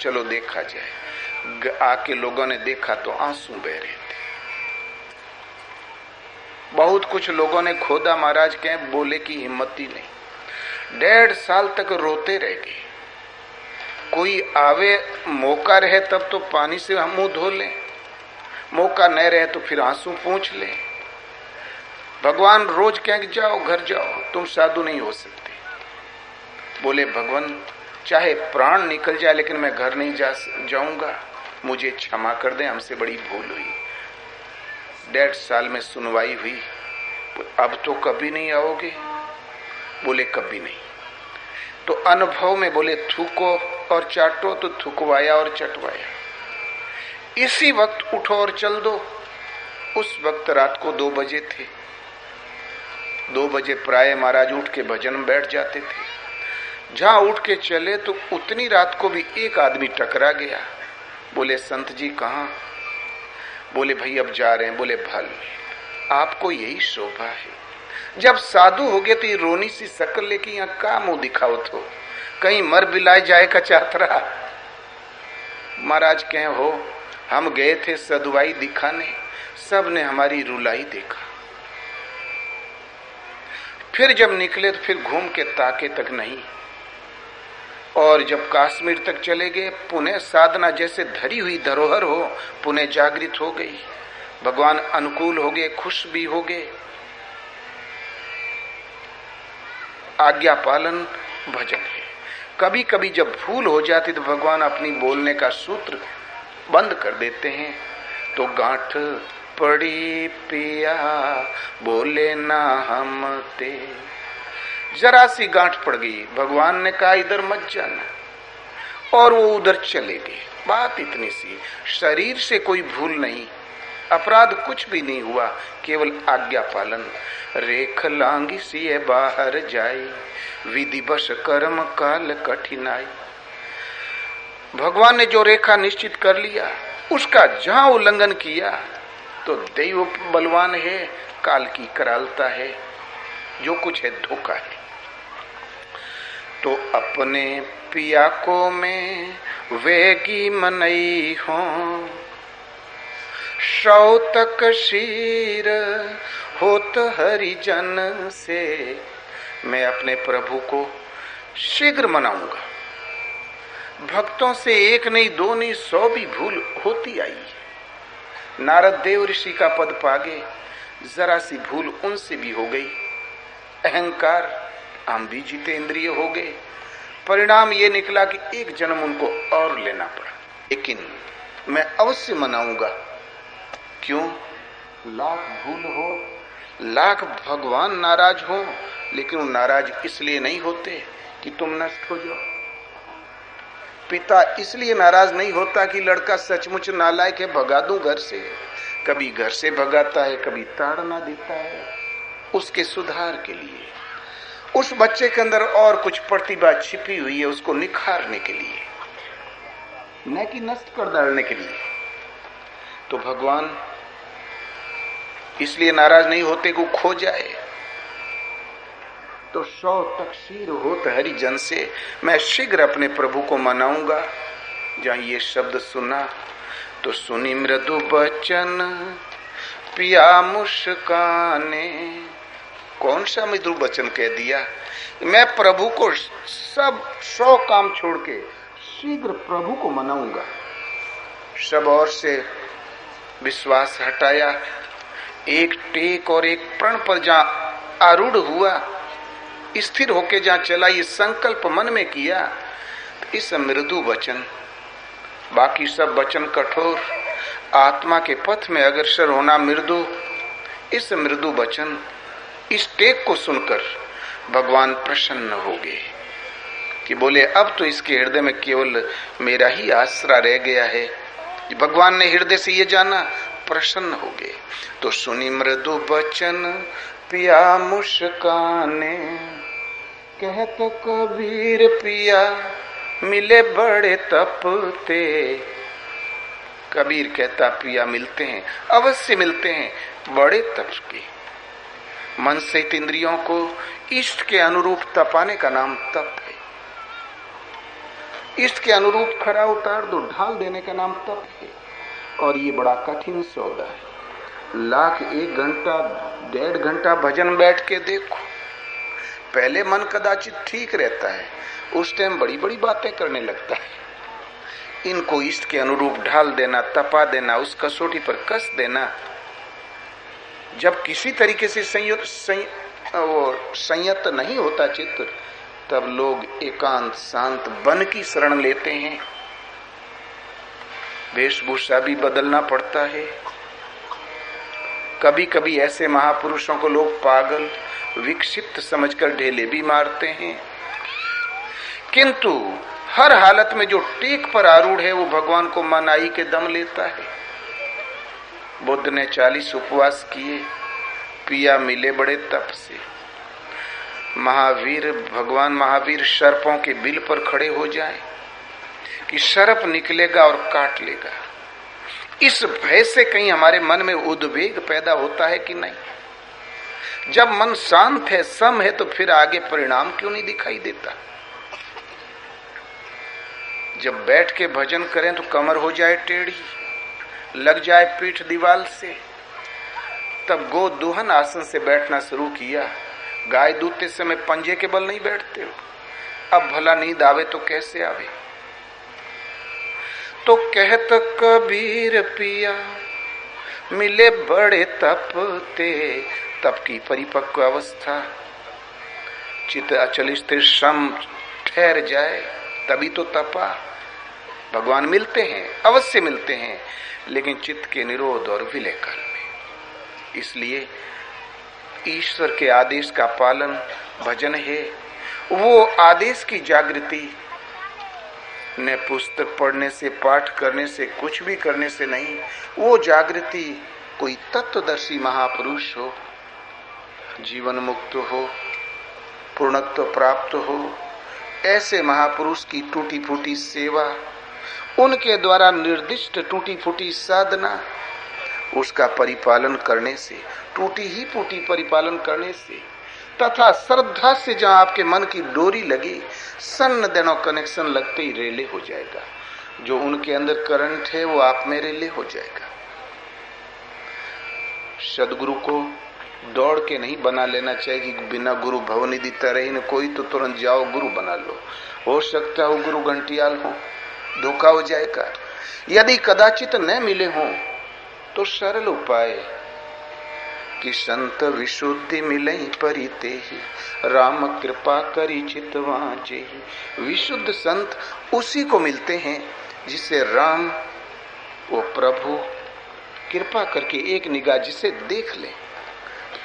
चलो देखा जाए। आके लोगों ने देखा तो आंसू बह रहे थे। बहुत कुछ लोगों ने खोदा, महाराज के बोले की हिम्मत ही नहीं। 1.5 साल तक रोते रह गए। कोई आवे, मौका रहे तब तो पानी से हम मुंह धो लें, मौका न रहे तो फिर आंसू पूंछ लें। भगवान रोज कहें जाओ घर जाओ, तुम साधु नहीं हो सकते। बोले भगवान चाहे प्राण निकल जाए लेकिन मैं घर नहीं जाऊंगा। मुझे क्षमा कर दें, हमसे बड़ी भूल हुई। 1.5 साल में सुनवाई हुई। अब तो कभी नहीं आओगे? बोले कभी नहीं। तो अनुभव में बोले थूको और चाटो, तो थुकवाया और चटवाया। इसी वक्त उठो और चल दो। उस वक्त रात को 2 बजे थे। 2 बजे प्राय महाराज उठ के भजन में बैठ जाते थे। जहां उठ के चले तो उतनी रात को भी एक आदमी टकरा गया। बोले संत जी कहाँ? बोले भाई अब जा रहे हैं। बोले भल, आपको यही शोभा है। जब साधु हो गए तो ये रोनी सी शक्ल लेके यहाँ का मुंह दिखावत हो? कहीं मर बिलाए जाए का चातरा। महाराज कहे हो, हम गए थे सदुआई दिखाने, सब ने हमारी रुलाई देखा। फिर जब निकले तो फिर घूम के ताके तक नहीं। और जब कश्मीर तक चले गए, पुनः साधना जैसे धरी हुई धरोहर हो, पुनः जागृत हो गई। भगवान अनुकूल हो गए, खुश भी हो गए। आज्ञा पालन भजन है। कभी कभी जब भूल हो जाती तो भगवान अपनी बोलने का सूत्र बंद कर देते हैं। तो गांठ पड़ी पिया बोले ना हम ते। जरा सी गांठ पड़ गई, भगवान ने कहा इधर मत जाना, और वो उधर चले गए। बात इतनी सी। शरीर से कोई भूल नहीं, अपराध कुछ भी नहीं हुआ, केवल आज्ञा पालन। रेख लांगी सी बाहर जाई, विधि बश कर्म काल कठिनाई। भगवान ने जो रेखा निश्चित कर लिया, उसका जहां उल्लंघन किया तो दैव बलवान है, काल की करालता है, जो कुछ है धोखा है। तो अपने पिया को मैं वेगी मनई हूं, शौतक शीर होत हरिजन से। मैं अपने प्रभु को शीघ्र मनाऊंगा। भक्तों से 1 नहीं 2 नहीं 100 भी भूल होती आई। नारद देव ऋषि का पद पागे, जरा सी भूल उनसे भी हो गई। अहंकार, हम भी जितेंद्रिय हो गए। परिणाम ये निकला कि 1 जन्म उनको और लेना पड़ा। लेकिन मैं अवश्य मनाऊंगा। क्यों? लाख भूल हो, लाख भगवान नाराज हो, लेकिन वो नाराज इसलिए नहीं होते कि तुम नष्ट हो जाओ। पिता इसलिए नाराज नहीं होता कि लड़का सचमुच नालायक है, भगा दूं घर से। कभी घर से भगाता है, कभी ताड़ना देता है, उसके सुधार के लिए। उस बच्चे के अंदर और कुछ प्रतिभा छिपी हुई है, उसको निखारने के लिए, न कि नष्ट कर डालने के लिए। तो भगवान इसलिए नाराज नहीं होते को खो जाए। तो 100 तकसीर होत हरिजन से। मैं शीघ्र अपने प्रभु को मनाऊंगा। जहां ये शब्द सुना तो सुनी मृदु बचन पिया मुस्काने। कौन सा मृदु बचन कह दिया? मैं प्रभु को सब 100 काम छोड़ के शीघ्र प्रभु को मनाऊंगा। सब और से विश्वास हटाया, एक टेक और एक प्रण पर जहां आरूढ़ हुआ, स्थिर होके जहां चला, ये संकल्प मन में किया, तो इस मृदु वचन, बाकी सब वचन कठोर, आत्मा के पथ में अग्रसर होना मृदु। इस मृदु वचन, इस टेक को सुनकर भगवान प्रसन्न हो गए कि बोले अब तो इसके हृदय में केवल मेरा ही आसरा रह गया है। भगवान ने हृदय से ये जाना, प्रसन्न हो गए। तो सुनी मृदु बचन पिया मुस्काने, कहत कबीर पिया मिले बड़े तपते। कबीर कहता पिया मिलते हैं, अवश्य मिलते हैं, बड़े तप के। मन से इंद्रियों को इष्ट के अनुरूप तपाने का नाम तप है। इष्ट के अनुरूप खरा उतार दो, ढाल देने का नाम तप है। और ये बड़ा कठिन सौदा है। लाख 1 घंटा 1.5 घंटा भजन बैठ के देखो। पहले मन कदाचित ठीक रहता है, उस टाइम बड़ी बड़ी बातें करने लगता है। इनको इष्ट के अनुरूप ढाल देना, तपा देना, उस कसौटी पर कस देना। जब किसी तरीके से संयत नहीं होता चित्त, तब लोग एकांत शांत वन की शरण लेते हैं। वेशभूषा भी बदलना पड़ता है। कभी कभी ऐसे महापुरुषों को लोग पागल विक्षिप्त समझकर ढेले भी मारते हैं, किंतु हर हालत में जो टेक पर आरूढ़ है वो भगवान को मनाई के दम लेता है। बुद्ध ने 40 उपवास किए, पिया मिले बड़े तप से। भगवान महावीर सर्पों के बिल पर खड़े हो जाएं कि सर्प निकलेगा और काट लेगा, इस भय से कहीं हमारे मन में उद्वेग पैदा होता है कि नहीं? जब मन शांत है, सम है, तो फिर आगे परिणाम क्यों नहीं दिखाई देता? जब बैठ के भजन करें तो कमर हो जाए टेढ़ी, लग जाए पीठ दीवाल से, तब गो दुहन आसन से बैठना शुरू किया। गाय दूधते समय पंजे के बल नहीं बैठते हो। अब भला नींद आवे तो कैसे आवे? तो कहत कबीर पिया मिले बड़े तप ते, तप की परिपक्व अवस्था, चित्त अचल स्थिर सम ठहर जाए, तभी तो तपा। भगवान मिलते हैं, अवश्य मिलते हैं, लेकिन चित्त के निरोध और विलय काल में। इसलिए ईश्वर के आदेश का पालन भजन है। वो आदेश की जागृति न पुस्तक पढ़ने से, पाठ करने से, कुछ भी करने से नहीं। वो जागृति कोई तत्वदर्शी महापुरुष हो, जीवन मुक्त हो, पूर्णत्व प्राप्त हो, ऐसे महापुरुष की टूटी फूटी सेवा, उनके द्वारा निर्दिष्ट टूटी फूटी साधना, उसका परिपालन करने से, टूटी ही फूटी परिपालन करने से, तथा श्रद्धा से जहां आपके मन की डोरी लगी, सन्न देनो कनेक्शन लगते ही रेले हो जाएगा। जो उनके अंदर करंट है वो आप में रेले हो जाएगा। सदगुरु को दौड़ के नहीं बना लेना चाहिए कि बिना गुरु भवनिधि तरह न कोई, तो तुरंत जाओ गुरु बना लो। हो सकता है वो गुरु घंटियाल हो, धोखा हो जाएगा। यदि कदाचित न मिले हो तो सरल उपाय कि संत विशुद्धि मिले परिते ही, राम कृपा करी चितवा जेहि। विशुद्ध संत उसी को मिलते हैं जिसे राम, वो प्रभु कृपा करके एक निगाह जिसे देख ले।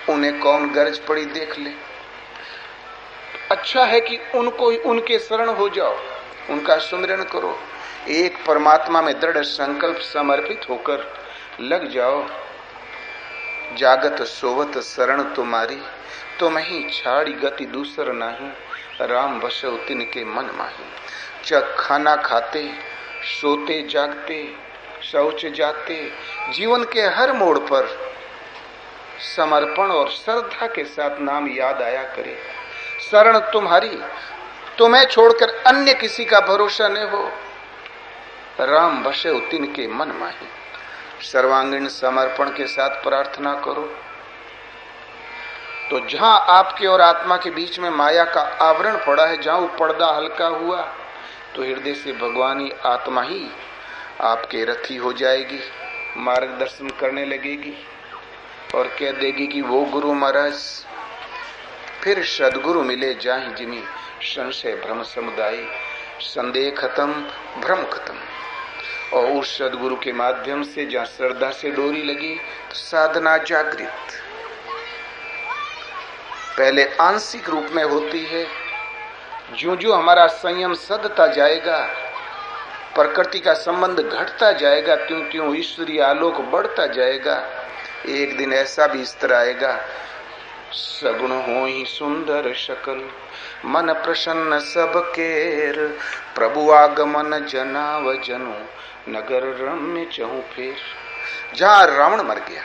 उन्हें कौन गरज पड़ी देख ले। अच्छा है कि उनको उनके शरण हो जाओ, उनका सुमिरन करो, एक परमात्मा में दृढ़ संकल्प समर्पित होकर लग जाओ। जागत सोवत शरण तुम्हारी, तुम ही छाड़ी गति दूसर नाही, राम बसो तिनके मन माही। जब खाना खाते, सोते जागते, शौच जाते, जीवन के हर मोड़ पर समर्पण और श्रद्धा के साथ नाम याद आया करे। शरण तुम्हारी, तुम्हें छोड़कर अन्य किसी का भरोसा न हो। राम बसे तिनके मन माही। सर्वांगीण समर्पण के साथ प्रार्थना करो तो जहां आपके और आत्मा के बीच में माया का आवरण पड़ा है, जहां वो पर्दा हल्का हुआ, तो हृदय से भगवानी आत्मा ही आपके रथी हो जाएगी, मार्गदर्शन करने लगेगी और कह देगी कि वो गुरु महाराज। फिर सदगुरु मिले जाहि जिमी, संशय भ्रम समुदाय, संदेह खत्म, भ्रम खत्म। और उस सदगुरु के माध्यम से जहाँ श्रद्धा से डोरी लगी तो साधना जागृत पहले आंशिक रूप में होती है। ज्यों ज्यों हमारा संयम सधता जाएगा, प्रकृति का संबंध घटता जाएगा, त्यों त्यों ईश्वरीय आलोक बढ़ता जाएगा। एक दिन ऐसा भी स्तर आएगा, सगुण हो ही सुंदर शकल, मन प्रसन्न सब केर, प्रभु आगमन जनाव जनु, नगर रम्य चहु फेर। जहां रावण मर गया,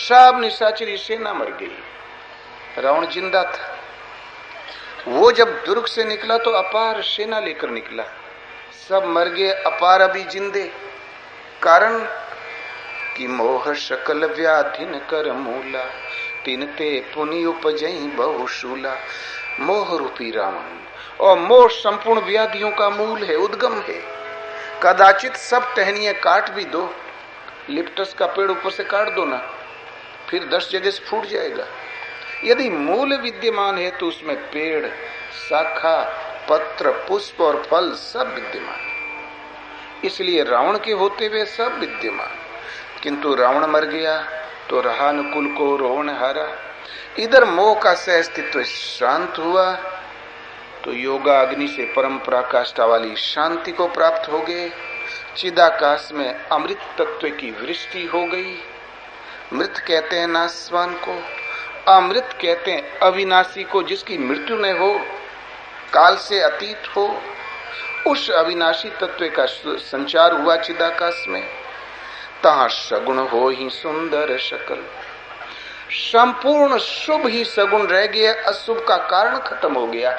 सब निशाचरी सेना मर गई, रावण जिंदा था। वो जब दुर्ग से निकला तो अपार सेना लेकर निकला, सब मर गए, अपार अभी जिंदे। कारण कि मोह सकल व्याधिन कर मूला, तिनते पुनि उपजई बहुशूला। मोह रूपी रावण, और मोह संपूर्ण व्याधियों का मूल है, उद्गम है। कदाचित सब टहनियां काट भी दो, लिप्टस का पेड़ ऊपर से काट दो ना, फिर 10 जगह से फूट जाएगा। यदि मूल विद्यमान है तो उसमें पेड़, शाखा, पत्र, पुष्प और फल सब विद्यमान है। इसलिए रावण के होते हुए सब विद्यमान। किंतु रावण मर गया तो रहा न कुल को रोहन हारा। इधर मोह का सह अस्तित्व शांत हुआ तो योगा अग्नि से परम पराकाष्ठा वाली शांति को प्राप्त हो गए। चिदाकाश में अमृत तत्व की वृष्टि हो गई। मृत कहते हैं नाशवान को, अमृत कहते हैं अविनाशी को, जिसकी मृत्यु न हो, काल से अतीत हो। उस अविनाशी तत्व का संचार हुआ चिदाकाश में। तहां सगुण हो ही सुंदर शकल, संपूर्ण शुभ ही सगुण रह गया, अशुभ का कारण खत्म हो गया।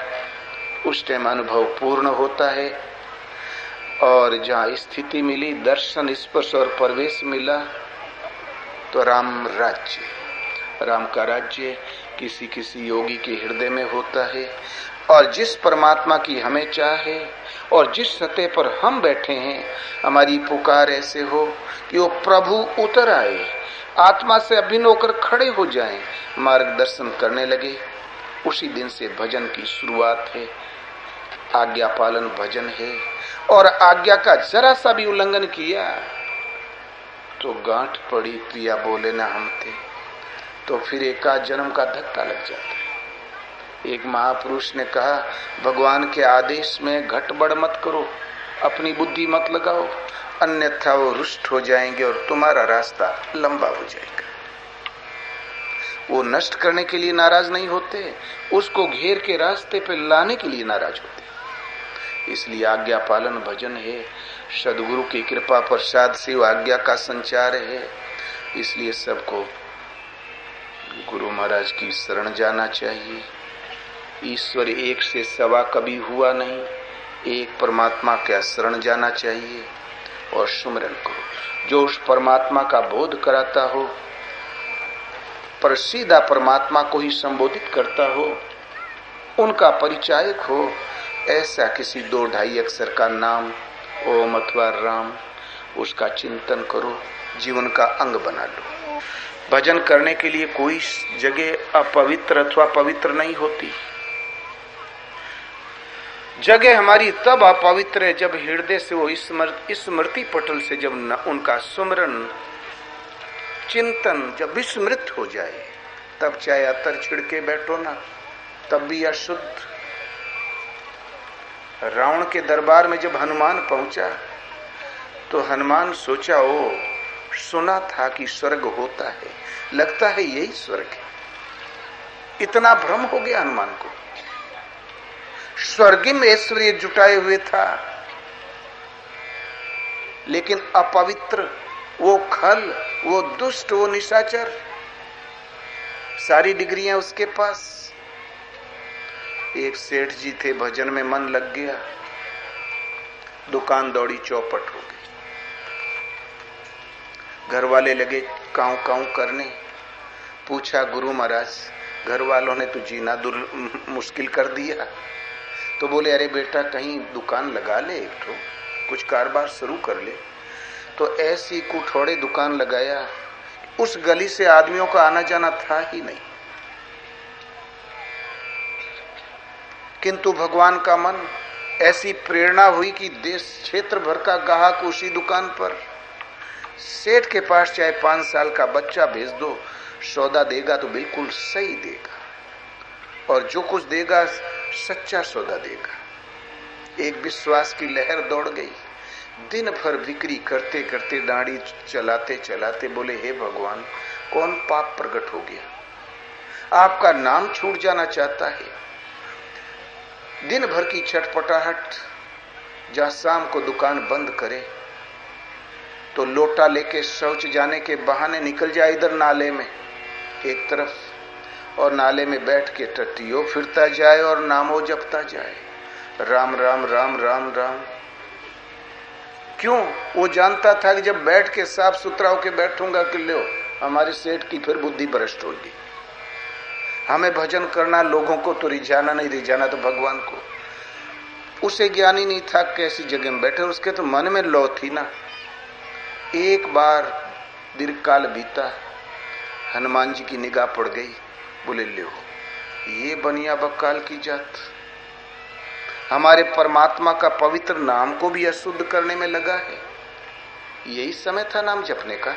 उस टाइम अनुभव पूर्ण होता है। और जहां स्थिति मिली, दर्शन, स्पर्श और प्रवेश मिला, तो राम राज्य, राम का राज्य किसी किसी योगी के हृदय में होता है। और जिस परमात्मा की हमें चाहे और जिस सतह पर हम बैठे हैं, हमारी पुकार ऐसे हो कि वो प्रभु उतर आए, आत्मा से अभिन्न होकर खड़े हो जाएं, मार्गदर्शन करने लगे। उसी दिन से भजन की शुरुआत है। आज्ञा पालन भजन है। और आज्ञा का जरा सा भी उल्लंघन किया तो गांठ पड़ी, प्रिया बोले ना हम थे, तो फिर एकाध जन्म का धक्का लग जाता है। एक महापुरुष ने कहा, भगवान के आदेश में घटबड़ मत करो, अपनी बुद्धि मत लगाओ, अन्यथा वो रुष्ट हो जाएंगे और तुम्हारा रास्ता लंबा हो जाएगा। वो नष्ट करने के लिए नाराज नहीं होते, उसको घेर के रास्ते पे लाने के लिए नाराज होते। इसलिए आज्ञा पालन भजन है। सदगुरु की कृपा प्रसाद से आज्ञा का संचार है। इसलिए सबको गुरु महाराज की शरण जाना चाहिए। ईश्वर एक से सवा कभी हुआ नहीं, एक परमात्मा का शरण जाना चाहिए और सुमिरन करो। जो उस परमात्मा का बोध कराता हो, पर सीधा परमात्मा को ही संबोधित करता हो, उनका परिचायक हो, ऐसा किसी 2-2.5 अक्षर का नाम ओम अथवा राम, उसका चिंतन करो, जीवन का अंग बना लो। भजन करने के लिए कोई जगह अपवित्र अथवा पवित्र नहीं होती। जगह हमारी तब अपवित्र है जब हृदय से वो स्मृति पटल से जब उनका सुमरन चिंतन जब विस्मृत हो जाए, तब चाहे अतर छिड़के बैठो ना, तब भी अशुद्ध। रावण के दरबार में जब हनुमान पहुंचा तो हनुमान सोचा, ओ सुना था कि स्वर्ग होता है, लगता है यही स्वर्ग है। इतना भ्रम हो गया हनुमान को। स्वर्गिम ऐश्वर्य जुटाए हुए था, लेकिन अपवित्र, वो खल, वो दुष्ट, वो निशाचर, सारी डिग्रियां उसके पास। एक सेठ जी थे, भजन में मन लग गया, दुकान दौड़ी चौपट हो गई। घर वाले लगे काऊ काऊ करने। पूछा, गुरु महाराज, घर वालों ने तो जीना मुश्किल कर दिया। तो बोले, अरे बेटा कहीं दुकान लगा ले, एक तो कुछ कारोबार शुरू कर ले। तो ऐसी कुठौड़े दुकान लगाया, उस गली से आदमियों का आना जाना था ही नहीं। किंतु भगवान का मन, ऐसी प्रेरणा हुई कि देश क्षेत्र भर का ग्राहक उसी दुकान पर। सेठ के पास चाहे 5 साल का बच्चा भेज दो, सौदा देगा तो बिल्कुल सही देगा, और जो कुछ देगा सच्चा सौदा देगा। एक विश्वास की लहर दौड़ गई। दिन भर बिक्री करते करते, दाढ़ी चलाते चलाते बोले, हे भगवान, कौन पाप प्रकट हो गया, आपका नाम छूट जाना चाहता है। दिन भर की छटपटाहट, जहां शाम को दुकान बंद करे तो लोटा लेके शौच जाने के बहाने निकल जाए इधर नाले में एक तरफ, और नाले में बैठ के टट्टियों फिरता जाए और नामो जपता जाए, राम राम राम राम राम। क्यों? वो जानता था कि जब बैठ के साफ सुथरा होके बैठूंगा कि लो हमारे सेठ की फिर बुद्धि भ्रष्ट होगी। हमें भजन करना, लोगों को तो रिझाना नहीं, रिझाना तो भगवान को। उसे ज्ञान ही नहीं था कैसी जगह में बैठे, उसके तो मन में लौ थी ना। एक बार दीर्घ काल बीता, हनुमान जी की निगाह पड़ गई। बोले, लो ये बनिया बक्काल की जात, हमारे परमात्मा का पवित्र नाम को भी अशुद्ध करने में लगा है। यही समय था नाम जपने का।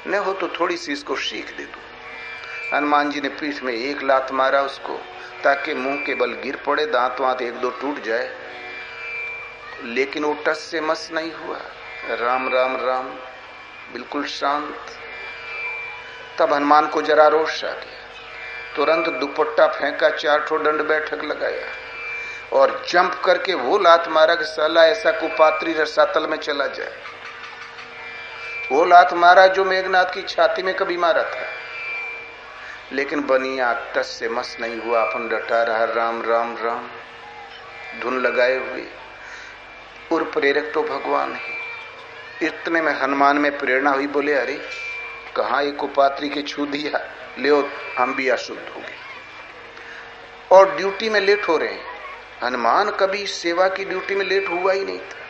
न हो तो थोड़ी सी इसको सीख दे दो। हनुमान जी ने पीठ में एक लात मारा उसको, ताकि मुंह के बल गिर पड़े, दांत वांत एक दो टूट जाए, लेकिन वो टस से मस नहीं हुआ। राम राम राम, बिल्कुल शांत। तब हनुमान को जरा रोष आ गया। तुरंत दुपट्टा फेंका, 4 ठो दंड बैठक लगाया और जंप करके वो लात मारा कि साला ऐसा कुपात्री रसातल में चला जाए। वो लात मारा जो मेघनाथ की छाती में कभी मारा था, लेकिन बनी आग टस से मस नहीं हुआ। अपन डटा रहा, राम राम राम धुन लगाए हुए। और प्रेरक तो भगवान है। इतने में हनुमान में प्रेरणा हुई, बोले अरे कहाँ एक कुपात्री के छू दिया, ले हम भी अशुद्ध हो गए और ड्यूटी में लेट हो रहे हैं। हनुमान कभी सेवा की ड्यूटी में लेट हुआ ही नहीं था।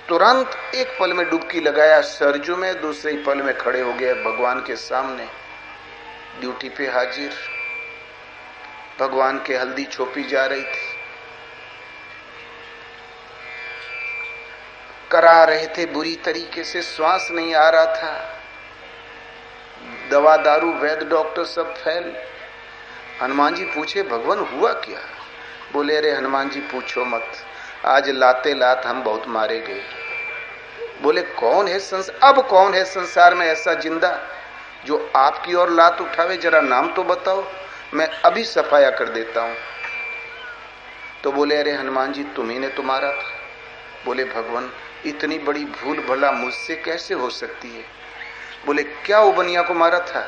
तुरंत एक पल में डुबकी लगाया सरजू में, दूसरे ही पल में खड़े हो गए भगवान के सामने, ड्यूटी पे हाजिर। भगवान के हल्दी छोपी जा रही थी, करा रहे थे बुरी तरीके से, श्वास नहीं आ रहा था, दवा दारू वैद्य डॉक्टर सब फेल। हनुमान जी पूछे भगवान हुआ क्या? बोले अरे हनुमान जी पूछो मत, आज लाते लात हम बहुत मारे गए। बोले कौन है अब कौन है संसार में ऐसा जिंदा जो आपकी ओर लात उठावे? जरा नाम तो बताओ, मैं अभी सफाया कर देता हूं। तो बोले अरे हनुमान जी तुम्ही ने तो मारा था। बोले भगवान इतनी बड़ी भूल भला मुझसे कैसे हो सकती है? बोले क्या उबनिया को मारा था?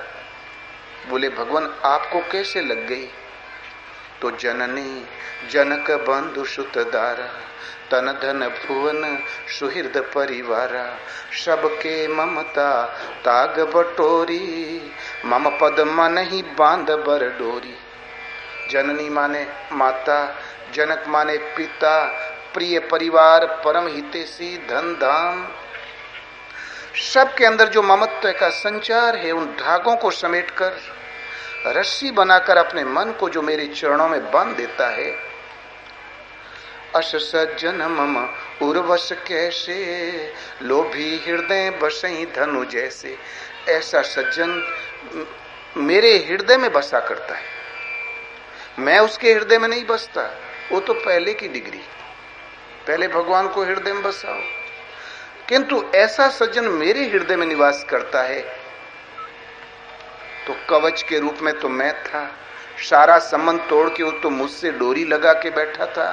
बोले भगवान आपको कैसे लग गई? तो जननी जनक बंधु सुतदारा, तन धन भुवन सुहृद परिवारा, सबके ममता ताग बटोरी, मम पद मन ही बांध बर डोरी। जननी माने माता, जनक माने पिता, प्रिय परिवार, परम हितैषी, धन धाम, सबके अंदर जो ममत्व का संचार है, उन धागों को समेटकर रस्सी बनाकर अपने मन को जो मेरे चरणों में बांध देता है। अस सज्जन मम उर्वश कैसे, लोभी हृदय बसई धनु जैसे। ऐसा सज्जन मेरे हृदय में बसा करता है, मैं उसके हृदय में नहीं बसता। वो तो पहले की डिग्री, पहले भगवान को हृदय में बसाओ। किंतु ऐसा सज्जन मेरे हृदय में निवास करता है। तो कवच के रूप में तो मैं था, सारा संबंध तोड़ के वो तो मुझसे डोरी लगा के बैठा था।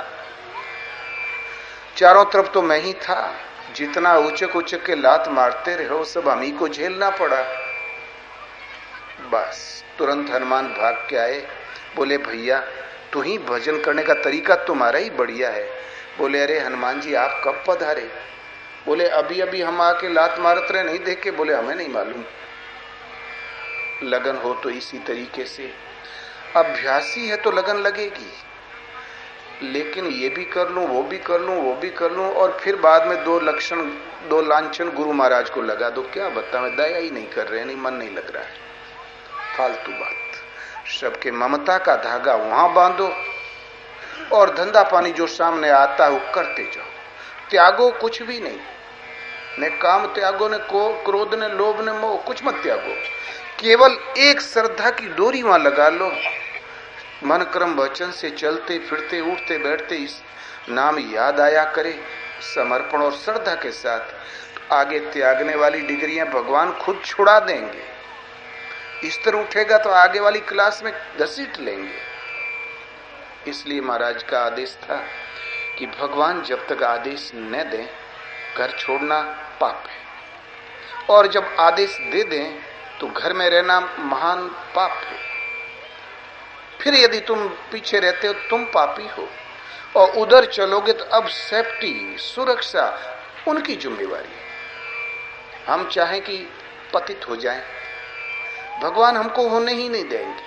चारों तरफ तो मैं ही था, जितना उचक उचक के लात मारते रहे हो सब हम ही को झेलना पड़ा। बस तुरंत हनुमान भाग के आए। बोले भैया तू ही भजन करने का तरीका तुम्हारा ही बढ़िया है। बोले अरे हनुमान जी आप कब पधारे? बोले अभी अभी हम आके लात मारत रहे, नहीं देखे? बोले हमें नहीं मालूम। लगन हो तो इसी तरीके से, अभ्यासी है तो लगन लगेगी, लेकिन ये भी कर लूं, वो भी कर लूं, वो भी कर लूं, और फिर बाद में दो लांछन गुरु महाराज को लगा दो। क्या बता, मैं दया ही नहीं कर रहे, नहीं मन नहीं लग रहा है, फालतू बात। सबके ममता का धागा वहां बांधो और धंधा पानी जो सामने आता है वो करते जाओ। त्यागो कुछ भी नहीं, न काम त्यागो, न क्रोध, न लोभ, न मोह, कुछ मत त्यागो। केवल एक श्रद्धा की डोरी वहां लगा लो। मन क्रम वचन से चलते फिरते उठते बैठते इस नाम याद आया करे, समर्पण और श्रद्धा के साथ। तो आगे त्यागने वाली डिग्रियां भगवान खुद छुड़ा देंगे। इस तरह उठेगा तो आगे वाली क्लास में घसीट लेंगे। इसलिए महाराज का आदेश था कि भगवान जब तक आदेश न दें घर छोड़ना पाप है, और जब आदेश दे दें तो घर में रहना महान पाप है। फिर यदि तुम पीछे रहते हो तुम पापी हो, और उधर चलोगे तो अब सेफ्टी सुरक्षा उनकी जिम्मेवारी है। हम चाहें कि पतित हो जाएं, भगवान हमको होने ही नहीं देंगे।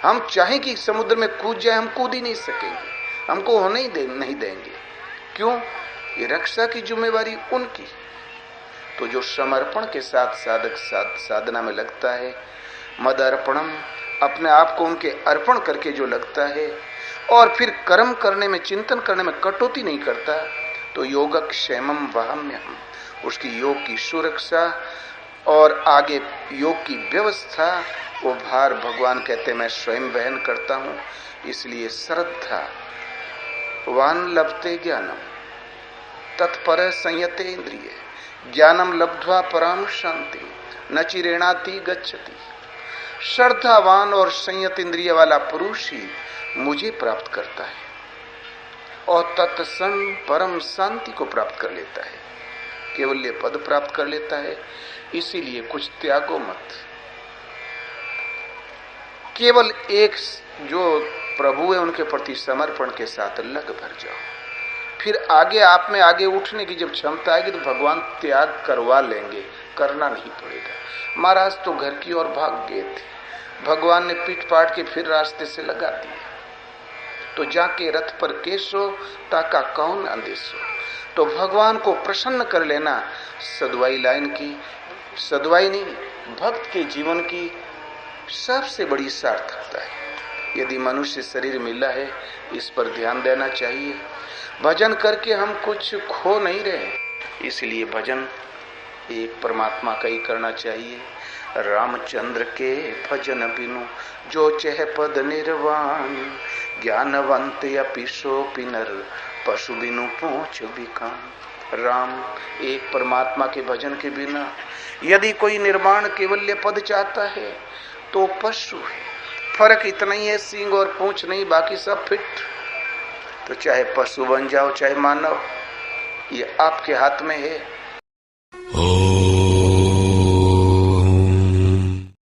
हम चाहें कि समुद्र में कूद जाए, हम कूद ही नहीं सकेंगे, हमको होने ही नहीं देंगे। क्यों? ये रक्षा की जिम्मेवारी उनकी। तो जो समर्पण के साथ साधक साधना में लगता है, मद अर्पणम, अपने आप को उनके अर्पण करके जो लगता है, और फिर कर्म करने में, चिंतन करने में कटौती नहीं करता, तो योगक्षेमम वहाम्यहम्, उसकी योग की सुरक्षा और आगे योग की व्यवस्था, वो भार भगवान कहते मैं स्वयं वहन करता हूं। इसलिए श्रद्धा वान लभते ज्ञानम तत्पर संयते इंद्रिय, ज्ञानम लब्ध्वा पराम शांति न चिरेणाति गच्छति। श्रद्धावान और संयत इंद्रिय वाला पुरुष ही मुझे प्राप्त करता है और तत्संग परम शांति को प्राप्त कर लेता है, केवल्य पद प्राप्त कर लेता है। इसीलिए कुछ त्यागो मत, केवल एक जो प्रभु है उनके प्रति समर्पण के साथ लग भर जाओ। फिर आगे आप में आगे उठने की जब क्षमता आएगी तो भगवान त्याग करवा लेंगे, करना नहीं पड़ेगा। महाराज तो घर की ओर भाग गए थे, भगवान ने पीट पाट के फिर रास्ते से लगा दिया। तो जाके रथ पर केसो ताका कौन अंदेशो, तो भगवान को प्रसन्न कर लेना सदवाई लाइन की, सदवाई नहीं, भक्त के जीवन की सबसे बड़ी सार्थकता है। यदि मनुष्य शरीर मिला है, इस पर ध्यान देना चाहिए। भजन करके हम कुछ खो नहीं रहे, इसलिए भजन एक परमात्मा का ही करना चाहिए। रामचंद्र के भजन बिनु जो चह पद निर्वाण, ज्ञानवंत अपि सोपि नर पशु बिनु पूछ बिकान। राम एक परमात्मा के भजन के बिना यदि कोई निर्माण केवल्य पद चाहता है तो पशु है। फर्क इतना ही है, सींग और पूंछ नहीं, बाकी सब फिट। तो चाहे पशु बन जाओ चाहे मानव, ये आपके हाथ में है।